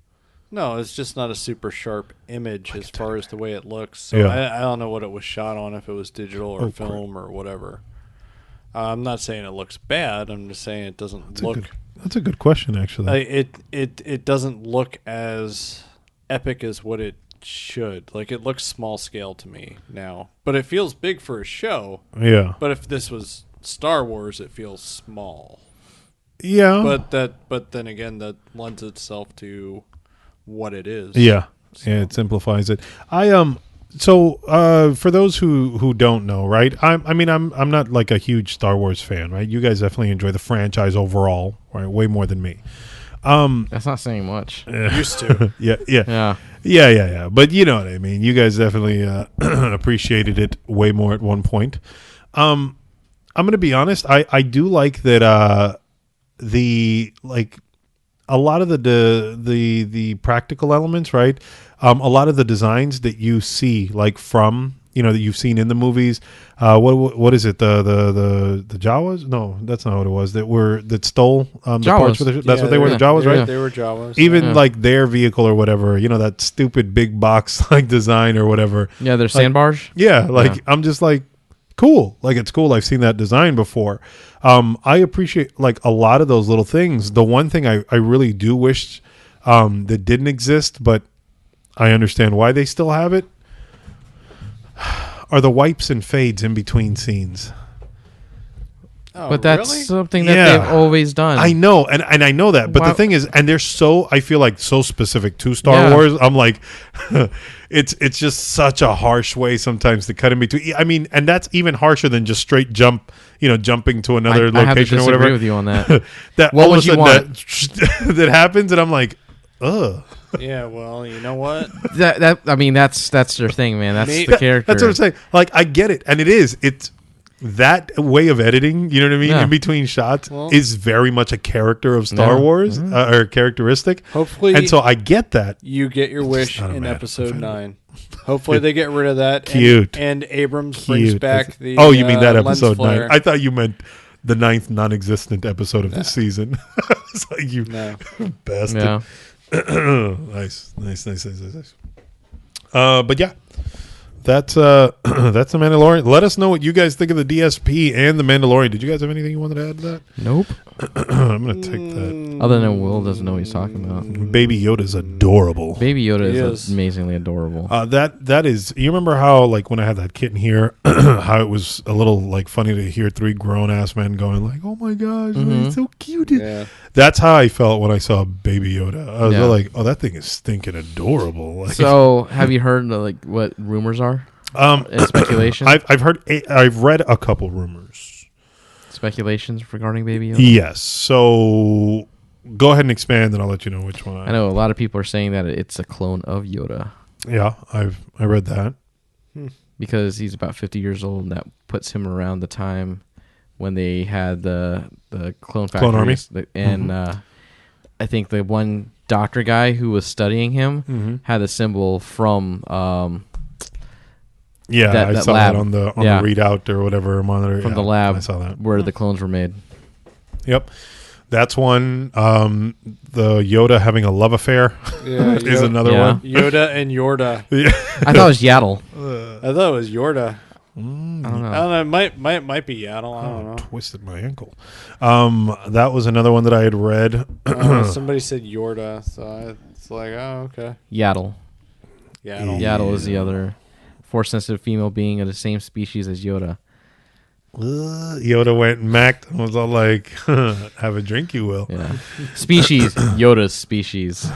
No, it's just not a super sharp image as far as the way it looks. So Yeah. I don't know what it was shot on, if it was digital or film or whatever. I'm not saying it looks bad. I'm just saying it doesn't look. That's a good question, actually. It doesn't look as epic as what it should. Like, it looks small scale to me now, but it feels big for a show. Yeah. But if this was Star Wars, it feels small. Yeah. But then again, that lends itself to what it is. Yeah. Yeah, it simplifies it. So for those who don't know, right? I'm not like a huge Star Wars fan, right? You guys definitely enjoy the franchise overall, right? Way more than me. That's not saying much. Used to. Yeah. But you know what I mean. You guys definitely appreciated it way more at one point. I'm gonna be honest. I do like that. A lot of the practical elements, right? A lot of the designs that you see, like from that you've seen in the movies. What is it? The Jawas? No, that's not what it was. That stole the parts for the. That's what they were. The Jawas, right? They were Jawas. Even like their vehicle or whatever, that stupid big box like design or whatever. Yeah, they're sandbars. Yeah, I'm just like, cool. Like, it's cool. I've seen that design before. I appreciate like a lot of those little things. The one thing I really do wish that didn't exist, but I understand why they still have it, are the wipes and fades in between scenes. Oh, But that's really? something that Yeah. they've always done. I know, and I know that, but Why- the thing is, and they're so, I feel like so specific to Star Yeah. Wars. I'm like, it's just such a harsh way sometimes to cut in between. I mean, and that's even harsher than just straight jumping to another I have to location or disagree whatever. with you on that. That What all would of a you sudden want? that happens, and I'm like, ugh. Yeah, well, you know what? That's their thing, man. That's Me- the character. That's what I'm saying. Like, I get it, and it's that way of editing. You know what I mean? Yeah. In between shots Well- is very much a character of Star Yeah. Wars or characteristic. Hopefully, And so I get that. you get your wish not a in massive episode fan. 9. Hopefully, they get rid of that. Cute. And Abrams brings Cute. back the. Oh, you mean that lens episode 9? flare. I thought you meant the 9th non-existent episode of this season. It's like, you No. bastard. Yeah. Nice. But yeah, that's the Mandalorian. Let us know what you guys think of the DSP and the Mandalorian. Did you guys have anything you wanted to add to that? Nope. I'm gonna take that. Other than Will doesn't know what he's talking about. Baby Yoda's adorable. Baby Yoda He is is. amazingly adorable. That is. You remember how, like, when I had that kitten here, how it was a little like funny to hear 3 grown ass men going like, "Oh my gosh, it's so cute." Yeah. That's how I felt when I saw Baby Yoda. I was Yeah. like, "Oh, that thing is stinking adorable." Like, So, have you heard like what rumors are? And speculation? I've read a couple rumors. Speculations regarding Baby Yoda? Yes. So go ahead and expand, and I'll let you know which one. I know a lot of people are saying that it's a clone of Yoda Yeah, I read that. because he's about 50 years old, and that puts him around the time when they had the clone factories. Clone army? And I think the one doctor guy who was studying him had a symbol from Yeah, That I saw lab. that on the Yeah. readout or whatever monitor from Yeah, the lab I saw that. where the clones were made. Yep, that's one. The Yoda having a love affair Yeah, is another Yeah. one. Yoda and Yorda. Yeah. I thought it was Yaddle. I thought it was Yorda. I don't I know. don't know. It might be Yaddle. I don't know. Twisted my ankle. That was another one that I had read. Somebody said Yorda, so it's like, oh, okay. Yaddle. Yaddle. Yaddle is the other force-sensitive female being of the same species as Yoda. Yoda went and macked and was all like, "Have a drink, you will." Yeah. Species. Yoda's species.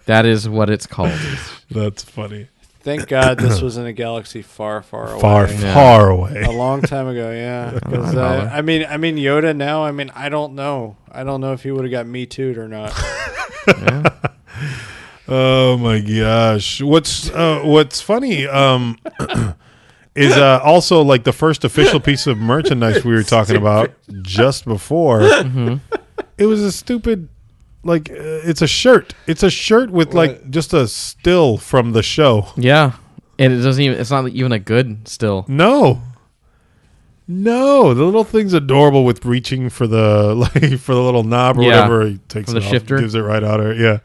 That is what it's called. That's funny. Thank God this was in a galaxy far, far away. Far, Yeah. far away. A long time ago, yeah. 'Cause, Holler. I mean, Yoda now. I mean, I don't know. I don't know if he would have got Me Too'd or not. Yeah. Oh my gosh! What's funny is also like the first official piece of merchandise we were talking about just before. It was a stupid, like it's a shirt. It's a shirt with like just a still from the show. Yeah. And it doesn't even. It's not even a good still. No, the little thing's adorable with reaching for the like for the little knob or Yeah. whatever. He takes For it the off, shifter. gives it right out her. Yeah,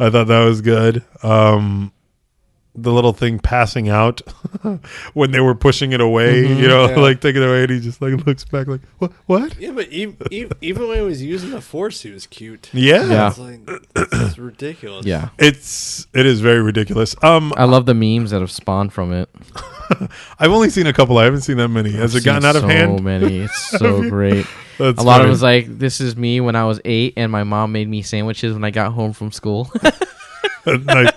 I thought that was good. The little thing passing out when they were pushing it away, Yeah. like taking it away, and he just like looks back like, what? Yeah, but even when he was using the Force, he was cute. Yeah, Yeah. It's like, it's ridiculous. Yeah. it is very ridiculous. I love the memes that have spawned from it. I've only seen a couple. I haven't seen that many. Has it gotten out of hand? So many. It's so great. That's A lot of funny. it was like, this is me when I was 8, and my mom made me sandwiches when I got home from school. Nice.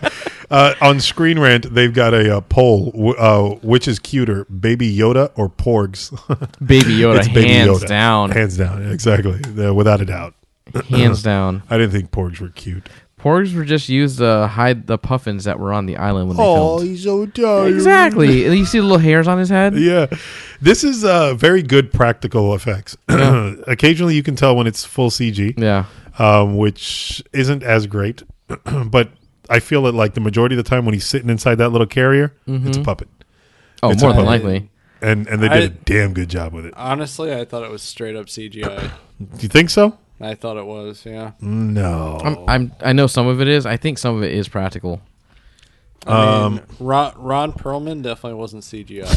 On Screen Rant, they've got a poll. Which is cuter, Baby Yoda or Porgs? Baby Yoda, It's Baby hands Yoda. down. Hands down, exactly, without a doubt. Hands down. I didn't think Porgs were cute. Porgs were just used to hide the puffins that were on the island when they filmed. he's so tired. Exactly. You see the little hairs on his head? Yeah, this is very good practical effects. Occasionally, you can tell when it's full CG, Yeah. which isn't as great. But I feel that like the majority of the time when he's sitting inside that little carrier, it's a puppet. Oh, It's more a than puppet. likely. And they did a damn good job with it. Honestly, I thought it was straight up CGI. Do you think so? I thought it was, yeah. No. I know some of it is. I think some of it is practical. I mean, Ron Perlman definitely wasn't CGI.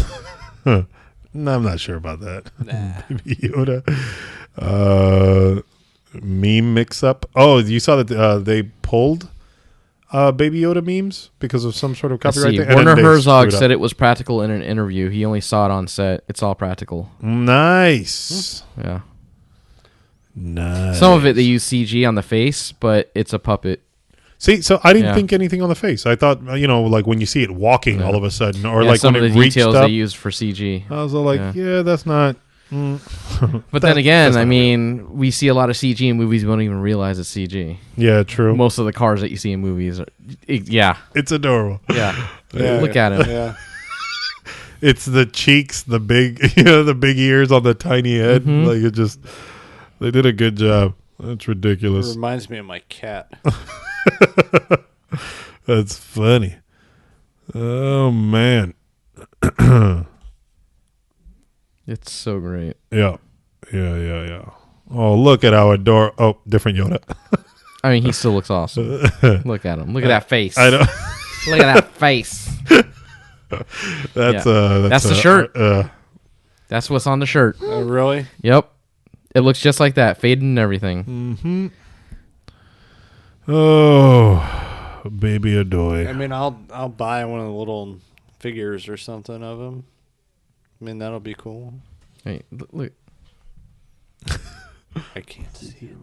No, I'm not sure about that. Nah. Baby Yoda. Meme mix up. Oh, you saw that they pulled Baby Yoda memes because of some sort of Let's copyright see. thing. and Werner then they Herzog screwed up. said it was practical in an interview. He only saw it on set. It's all practical. Nice. Yeah. Nice. Some of it they use CG on the face, but it's a puppet. See, so I didn't Yeah. think anything on the face. I thought, like when you see it walking Yeah. all of a sudden, or Yeah, like some when of it the reached details up, they used for CG. I was all like, yeah, that's not. But then again, I mean, we see a lot of CG in movies. We don't even realize it's CG. Yeah, true. Most of the cars that you see in movies, yeah, It's adorable. yeah. Yeah. Look at him. Yeah. It's the cheeks, the big, the big ears on the tiny head. Mhm. Like it just, they did a good job. That's It ridiculous. reminds me of my cat. That's funny. Oh man. It's so great. Yeah. Oh, look at how adorable. Oh, different Yoda. I mean, he still looks awesome. Look at him. Look at that face. I know. Look at that face. That's Yeah. That's the shirt. That's what's on the shirt. Really? Yep. It looks just like that, faded and everything. Mm-hmm. Oh, baby Adoy. I mean, I'll buy one of the little figures or something of him. I mean, that'll be cool. Hey, look. I can't see it.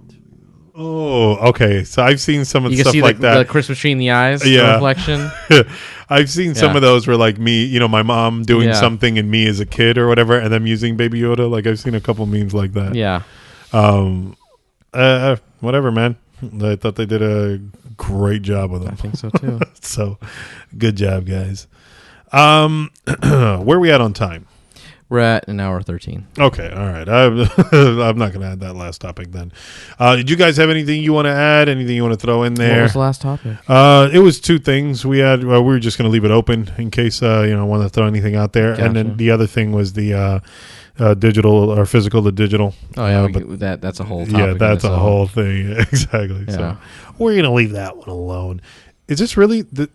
Oh, okay. So I've seen some of You the can stuff see like the that. Christmas tree in the eyes, Yeah. the reflection. I've seen some Yeah. of those where like me, my mom doing Yeah. something and me as a kid or whatever, and them using Baby Yoda. Like I've seen a couple memes like that. Yeah. Whatever, man. I thought they did a great job with I them. think so too. So, good job, guys. Where are we at on time? We're at an hour 13. Okay, all right. I'm not going to add that last topic then. Did you guys have anything you want to add? Anything you want to throw in What there? was the last topic? It was two things. We had. We were just going to leave it open in case want to throw anything out there. And then Gotcha. the other thing was the digital or physical to digital. Oh yeah, but that's a whole topic. yeah, in that's a itself. whole thing exactly. Yeah. So we're going to leave that one alone. Is this really? Did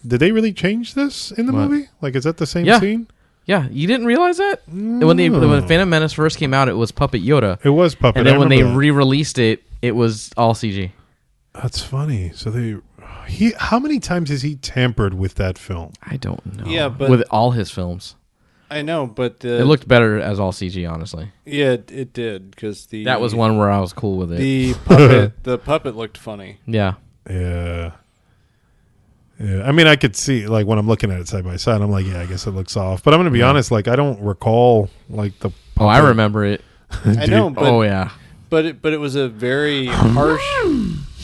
they really change this in the What? movie? Like, is that the same Yeah. scene? Yeah, you didn't realize that No. when Phantom Menace first came out, it was Puppet Yoda, It was puppet. and then I when they remember that. re-released it, it was all CG. That's funny. So how many times has he tampered with that film? I don't know. Yeah, but- with all his films, I know, but it looked better as all CG. Honestly, yeah, it did because that was one where I was cool with it. the puppet looked funny. Yeah, Yeah. Yeah, I mean, I could see like when I'm looking at it side by side, I'm like, yeah, I guess it looks off. But I'm gonna be honest, like I don't recall like the. Oh, I remember it. I know, but Oh yeah. but it was a very harsh.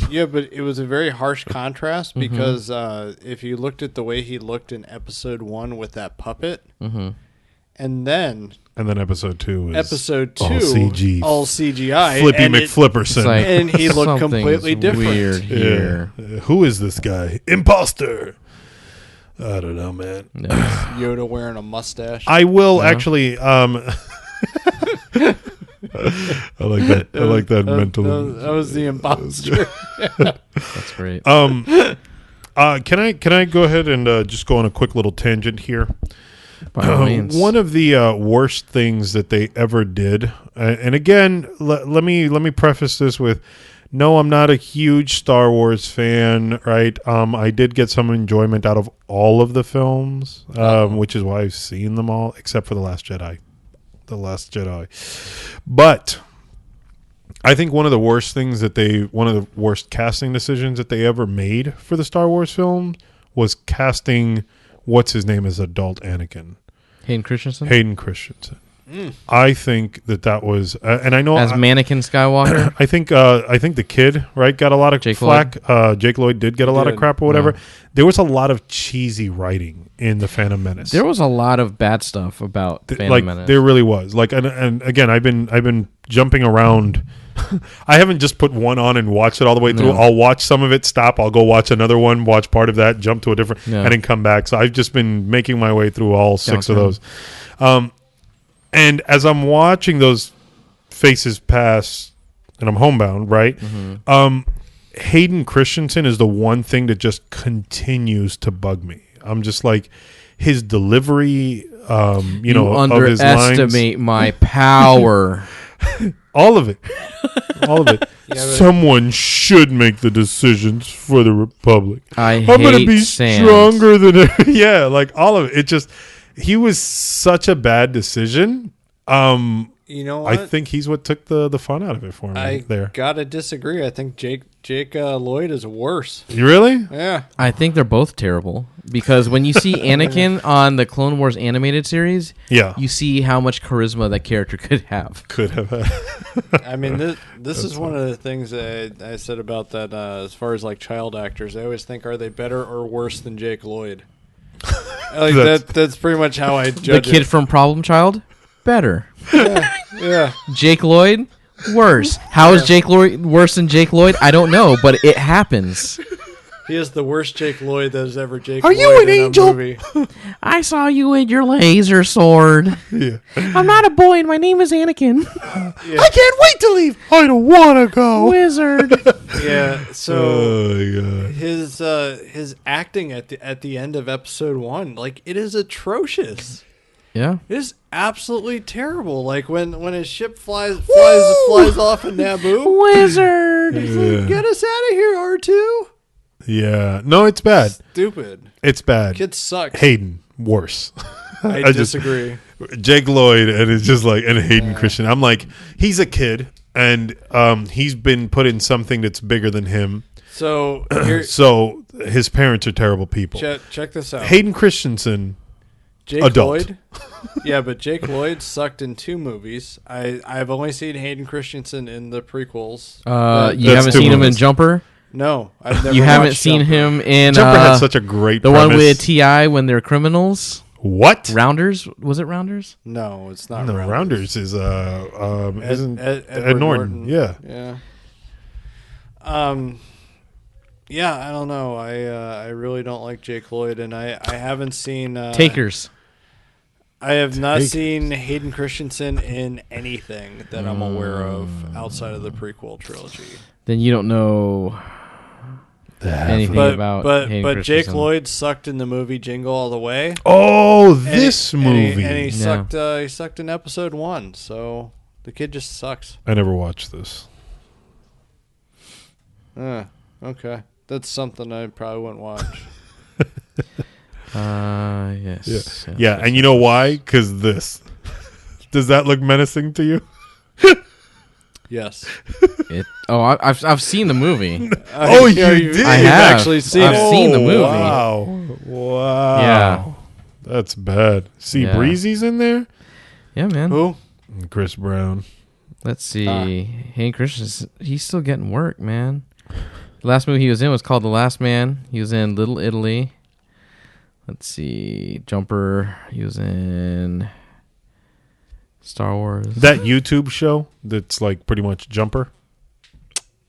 Yeah, but it was a very harsh contrast because if you looked at the way he looked in episode 1 with that puppet, and then episode 2 is episode 2 all CG, CGI, Flippy and McFlipperson. It's like, and he looked something's completely different. Weird here. Who is this guy? Imposter. I don't know, man. No. Yoda wearing a mustache. I will actually. I like that. I like that mental. That was the imposter. That's great. Can I go ahead and just go on a quick little tangent here? By all means. One of the worst things that they ever did, and again, let me preface this with, no, I'm not a huge Star Wars fan, right? I did get some enjoyment out of all of the films, which is why I've seen them all, except for The Last Jedi. But I think one of the worst casting decisions that they ever made for the Star Wars film was casting what's his name as adult Anakin. Hayden Christensen? Hayden Christensen. I think that was, and I know As Mannequin Skywalker? I think the kid, right, got a lot of flack. Jake Lloyd did get a lot of crap or whatever. Yeah. There was a lot of cheesy writing in the Phantom Menace. There was a lot of bad stuff about Phantom Menace. There really was. Like, and again, I've been jumping around. I haven't just put one on and watched it all the way through. No. I'll watch some of it, stop. I'll go watch another one, watch part of that, jump to a different, No. and then come back. So I've just been making my way through all 6 of Downtown. those. And as I'm watching those faces pass, and I'm homebound, right? Hayden Christensen is the one thing that just continues to bug me. I'm just like, his delivery, you know, of his lines. underestimate my power. All of it. Someone should make the decisions for the Republic. I'm gonna be sand. stronger than yeah, like all of it. It just, he was such a bad decision. You know I what? think he's what took the fun out of it for me I there. gotta disagree. I think Jake Lloyd is worse. You really? Yeah. I think they're both terrible because when you see Anakin on the Clone Wars animated series, Yeah. you see how much charisma that character could have. Could have had. I mean, this is one of the things that I said about that as far as like child actors. I always think, are they better or worse than Jake Lloyd? Like that's pretty much how I The judge kid it. from Problem Child, better. Yeah. Jake Lloyd, worse. How is Jake Lloyd worse than Jake Lloyd? I don't know, but it happens. He is the worst Jake Lloyd that has ever Jake Are Lloyd you an in angel? a movie. I saw you with your laser sword. Yeah. I'm not a boy, and my name is Anakin. I can't wait to leave. I don't want to go. Wizard. Yeah. So Oh, God. his acting at the end of episode 1, like, it is atrocious. Yeah. It is absolutely terrible. Like when his ship flies off in Naboo. Wizard. Yeah. Get us out of here, R2. Yeah. No, it's bad. Stupid. It's bad. Kid sucks. Hayden, worse. I just- disagree. Jake Lloyd, and it's just like, and Hayden Christian. I'm like, he's a kid, and he's been put in something that's bigger than him. So here, So his parents are terrible people. check this out. Hayden Christensen, Jake adult. Lloyd. Yeah, but Jake Lloyd sucked in 2 movies. I've only seen Hayden Christensen in the prequels. You That's haven't two seen him in movies. Jumper? No, I've never. You haven't watched seen Jumper. him in Jumper had such a great the one premise. with T.I. when they're criminals? What? Rounders? Was it Rounders? No, it's not. No, Rounders. Rounders is isn't Ed Edward Norton? Yeah. Yeah. Yeah, I don't know. I really don't like Jake Lloyd, and I haven't seen Takers. I have not Takers. seen Hayden Christensen in anything that I'm aware of outside of the prequel trilogy. Then you don't know anything But about but Hayden but Jake Christensen. Lloyd sucked in the movie Jingle All the Way. Oh, And this he- movie. and he Yeah. sucked. He sucked in episode 1. So the kid just sucks. I never watched this. Okay, that's something I probably wouldn't watch. Yes. Yeah, yes, yeah, yes. and you know why? Because this. Does that look menacing to you? Yes. I've seen the movie. Oh, you Yeah, did? I You've have. actually seen I've it. seen the movie. Wow. Yeah. That's bad. See, Yeah. Breezy's in there? Yeah, man. Who? And Chris Brown. Let's see. Hayden Christensen, he's still getting work, man. The last movie he was in was called The Last Man. He was in Little Italy. Let's see. Jumper. He was in Star Wars. That YouTube show that's like pretty much Jumper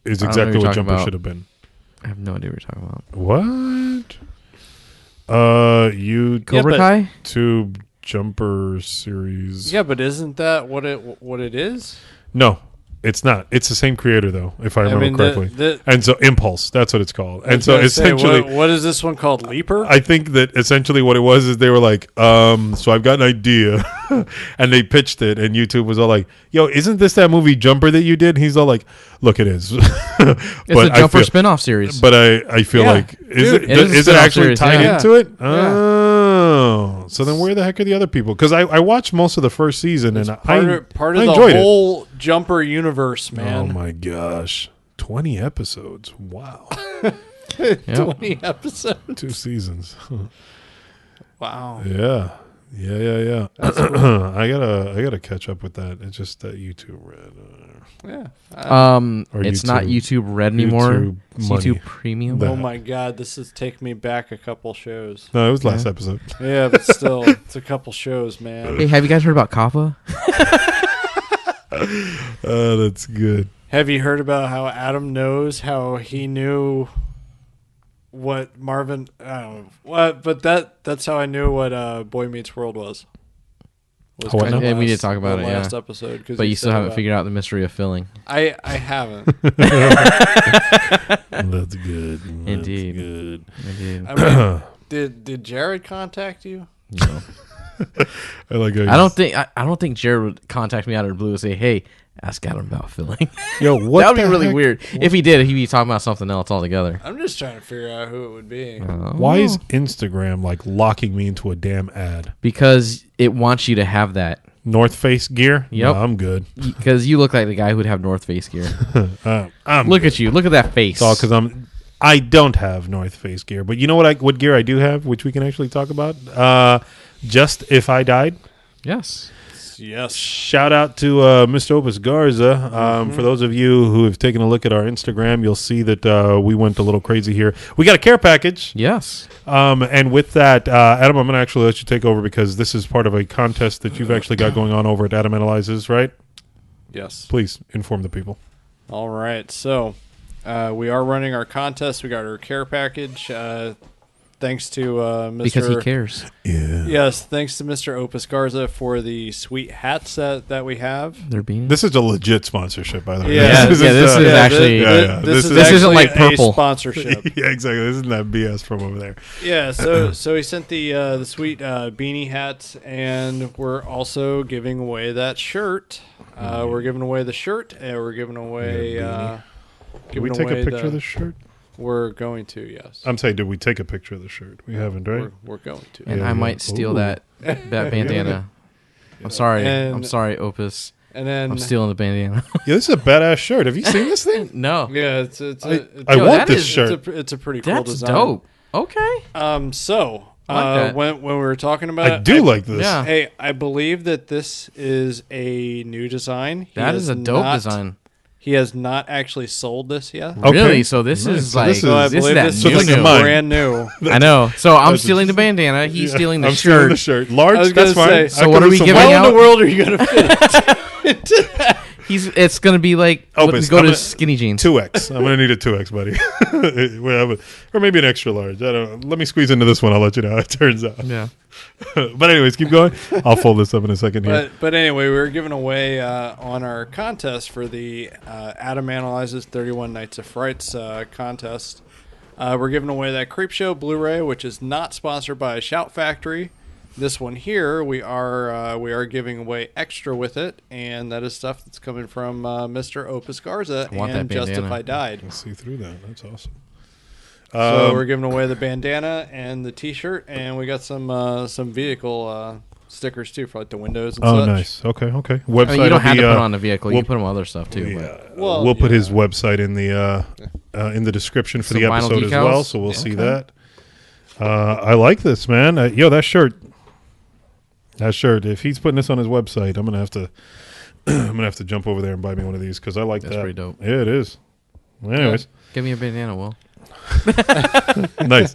is I don't know exactly what you're what talking Jumper about. should have been. I have no idea what you're talking about. What? YouTube Cobra but- Kai? Jumper series. Yeah, but isn't that what it is? No, it's not. It's the same creator though, if I remember mean, correctly. And so Impulse, that's what it's called. I And was so gonna say, essentially, what is this one called? Leaper? I think that essentially what it was is they were like, so I've got an idea, and they pitched it, and YouTube was all like, "Yo, isn't this that movie Jumper that you did?" And he's all like, "Look, it is." It's a Jumper spin-off series. But I feel Yeah. like is Dude, it it is a is it spin-off actually series, tied yeah. into it? Yeah. Oh, so then where the heck are the other people? Because I watched most of the first season and part I of the enjoyed it. whole Jumper universe, Oh man. my gosh, 20 episodes! Wow, 20 episodes. 2 seasons. Wow. Yeah. I gotta catch up with that. It's just that YouTube Red. Yeah. Or It's not YouTube. YouTube Red anymore. YouTube It's money. YouTube Premium. That- Oh my God, this is taking me back a couple shows. No, it was last episode. Yeah, but still, it's a couple shows, man. Hey, have you guys heard about Kappa? That's good. Have you heard about how Adam knows how he knew what Marvin? I don't know what, but that's how I knew what Boy Meets World was. Oh, I know. Yeah, we did talk about the it, yeah. last episode. But you still haven't figured out the mystery of filling. I haven't. That's good. Indeed. That's good. Indeed. I mean, did Jared contact you? No. I like how I don't think Jared would contact me out of the blue and say, "Hey, ask Adam about filling." Yo, what That would be the really heck? weird. If he did, he'd be talking about something else altogether. I'm just trying to figure out who it would be. Why is Instagram like locking me into a damn ad? Because it wants you to have that. North Face gear? Yep. No, I'm good. Because you look like the guy who'd have North Face gear. I'm Look at you. Look at that face. It's all because I don't have North Face gear, but you know what gear I do have, which we can actually talk about. Just If I Died. Yes. Yes. Shout out to Mr. Opus Garza. For those of you who have taken a look at our Instagram, you'll see that we went a little crazy here. We got a care package. Yes. And with that, Adam, I'm going to actually let you take over because this is part of a contest that you've actually got going on over at Adam Analyzes, right? Yes. Please inform the people. All right. So we are running our contest. We got our care package. Thanks to Mr. Because he cares. Yeah. Yes, thanks to Mr. Opus Garza for the sweet hats that we have. They're being. This is a legit sponsorship, by the way. Yeah, this is actually- This is This isn't actually like a purple. sponsorship. Yeah, exactly. This isn't that BS from over there. Yeah, so he sent the sweet beanie hats, and we're also giving away that shirt. We're giving away the shirt, and we're giving away. Yeah, Did we giving take a away picture of the shirt? We're going to, yes. I'm saying, did we take a picture of the shirt? We haven't, right? We're going to. And Yeah, I yeah. might steal Ooh. that bandana. I'm sorry. And- I'm sorry, Opus. And then I'm stealing the bandana. Yeah, this is a badass shirt. Have you seen this thing? No. yeah, it's I Yo, want that this is- shirt. It's a pretty cool That's design. dope. Okay. So I like that. when we were talking about I it, do like this. Yeah. Hey, I believe that this is a new design. That is a dope design. He has not actually sold this yet. Okay. Really? So this Nice. is So like this So I is- this is believe that this So new this is is new. mine. brand new. I know. So I'm That's stealing the just- bandana. He's stealing the I'm stealing shirt. the shirt. Large, I was that's gonna fine. say, so I what could are do we some giving more. How in out? the world are you gonna fit it? It's gonna be like Opus, go I'm to gonna- skinny jeans. 2X. I'm going to need a 2X, buddy. Or maybe an extra large. I don't know. Let me squeeze into this one. I'll let you know how it turns out. Yeah. But anyways, keep going. I'll fold this up in a second here. But anyway, we were giving away on our contest for the Adam Analyzes 31 Nights of Frights contest. We're giving away that Creepshow Blu-ray, which is not sponsored by Shout Factory. This one here, we are giving away extra with it, and that is stuff that's coming from Mr. Opus Garza I want and that bandana. Justify Died. Let's see through that. That's awesome. So we're giving away the bandana and the T-shirt, and we got some vehicle stickers too for like the windows and Oh, such. nice. Okay. I Website. mean, you don't have to will put be, on the vehicle. we'll- You put them on other stuff too. But. Well, we'll put yeah. his website in the description for Some the vinyl episode as decals? well, so we'll see Okay. that. I like this, man. Yo, that shirt. That shirt. If he's putting this on his website, I'm gonna have to. I'm gonna have to jump over there and buy me one of these because I like That's that. pretty dope. Yeah, it is. Anyways, Give me a banana, Will. nice.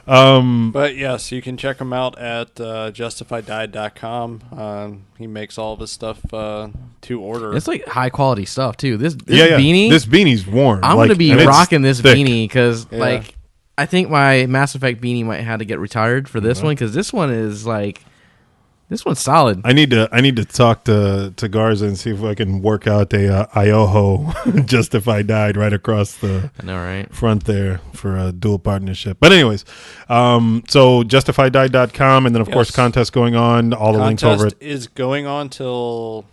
But yes, you can check him out at justifieddied.com. He makes all of his stuff to order. It's like high quality stuff too. This yeah. beanie. This beanie's warm. I'm like, gonna be and it's rocking this thick. beanie because Yeah. like I think my Mass Effect beanie might have to get retired for this one because this one is like this one's solid. I need to talk to Garza and see if I can work out a Ioho Justify Died right across the I know, right? front there for a dual partnership. But anyways, so justifydied.com, and then of course Yes. contest going on. All the links over Contest is going on till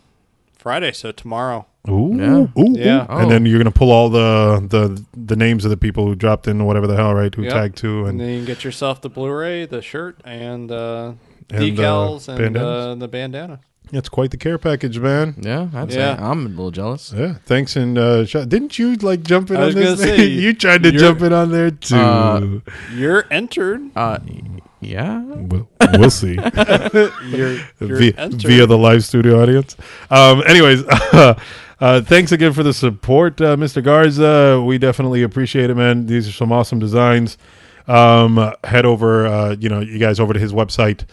Friday, so tomorrow. it. Ooh, Yeah. ooh, Yeah. ooh. And then you're gonna pull all the names of the people who dropped in, whatever the hell, right? Who Yep. tagged to, And and then you can get yourself the Blu-ray, the shirt, and And, decals, and bandanas. the bandana. it's quite the care package, man. Yeah, I'd Yeah. say I'm a little jealous. Yeah, thanks. And didn't you like jump in I on was this? gonna say, you tried to you're- jump in on there too. You're entered. Yeah. We'll see. You're via, entered. via the live studio audience. Anyways, thanks again for the support, Mr. Garza. We definitely appreciate it, man. These are some awesome designs. Head over, you guys over to his website.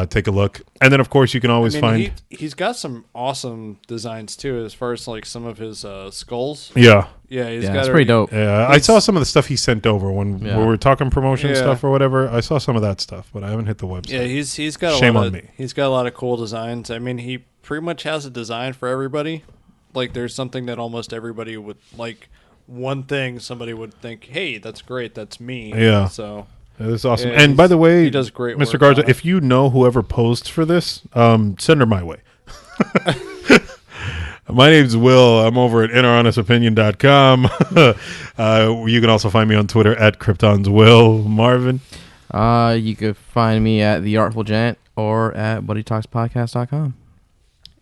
Take a look, and then of course you can always find. he's got some awesome designs too, as far as like some of his skulls. Yeah, Yeah, he's Yeah, got it's pretty dope. yeah. I saw some of the stuff he sent over when Yeah. we were talking promotion Yeah. stuff or whatever. I saw some of that stuff, but I haven't hit the website. Yeah, he's got Shame a lot on of, me. He's got a lot of cool designs. I mean, he pretty much has a design for everybody. Like, there's something that almost everybody would like. One thing somebody would think, "Hey, that's great. That's me." Yeah. So That's awesome. Yeah, and by the way, he does great Mr. work Garza. on it. If you know whoever posed for this, send her my way. My name's Will. I'm over at innerhonestopinion.com. You can also find me on Twitter at KryptonsWill. Marvin. You could find me at The Artful Gent or at BuddyTalksPodcast.com.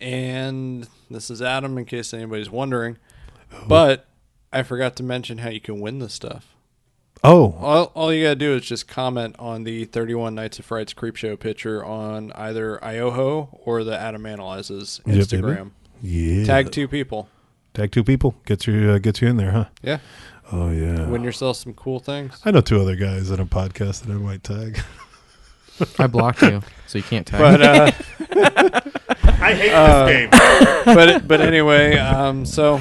And this is Adam, in case anybody's wondering. But I forgot to mention how you can win this stuff. Oh, All you gotta do is just comment on the 31 Nights of Frights Creepshow picture on either Ioho or the Adam Analyzes Yeah, baby. Instagram. yeah. Tag 2 people. Tag 2 people. Gets you in there, huh? Yeah. Oh, yeah. Win yourself some cool things. I know 2 other guys in a podcast that I might tag. I blocked you, so you can't tag. But I hate this game. but anyway, so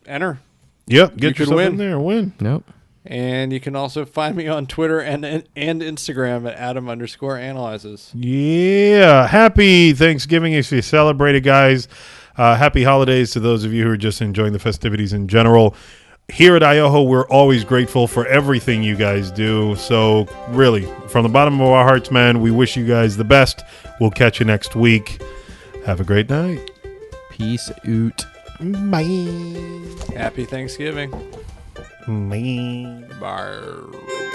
enter. Yep. You Get could yourself win. in there. Win. Nope. And you can also find me on Twitter and Instagram at Adam_analyzes. Yeah. Happy Thanksgiving if you celebrate it, guys. Happy holidays to those of you who are just enjoying the festivities in general. Here at Ioho, we're always grateful for everything you guys do. So, really, from the bottom of our hearts, man, we wish you guys the best. We'll catch you next week. Have a great night. Peace out. Bye. Happy Thanksgiving. Bye. Bye.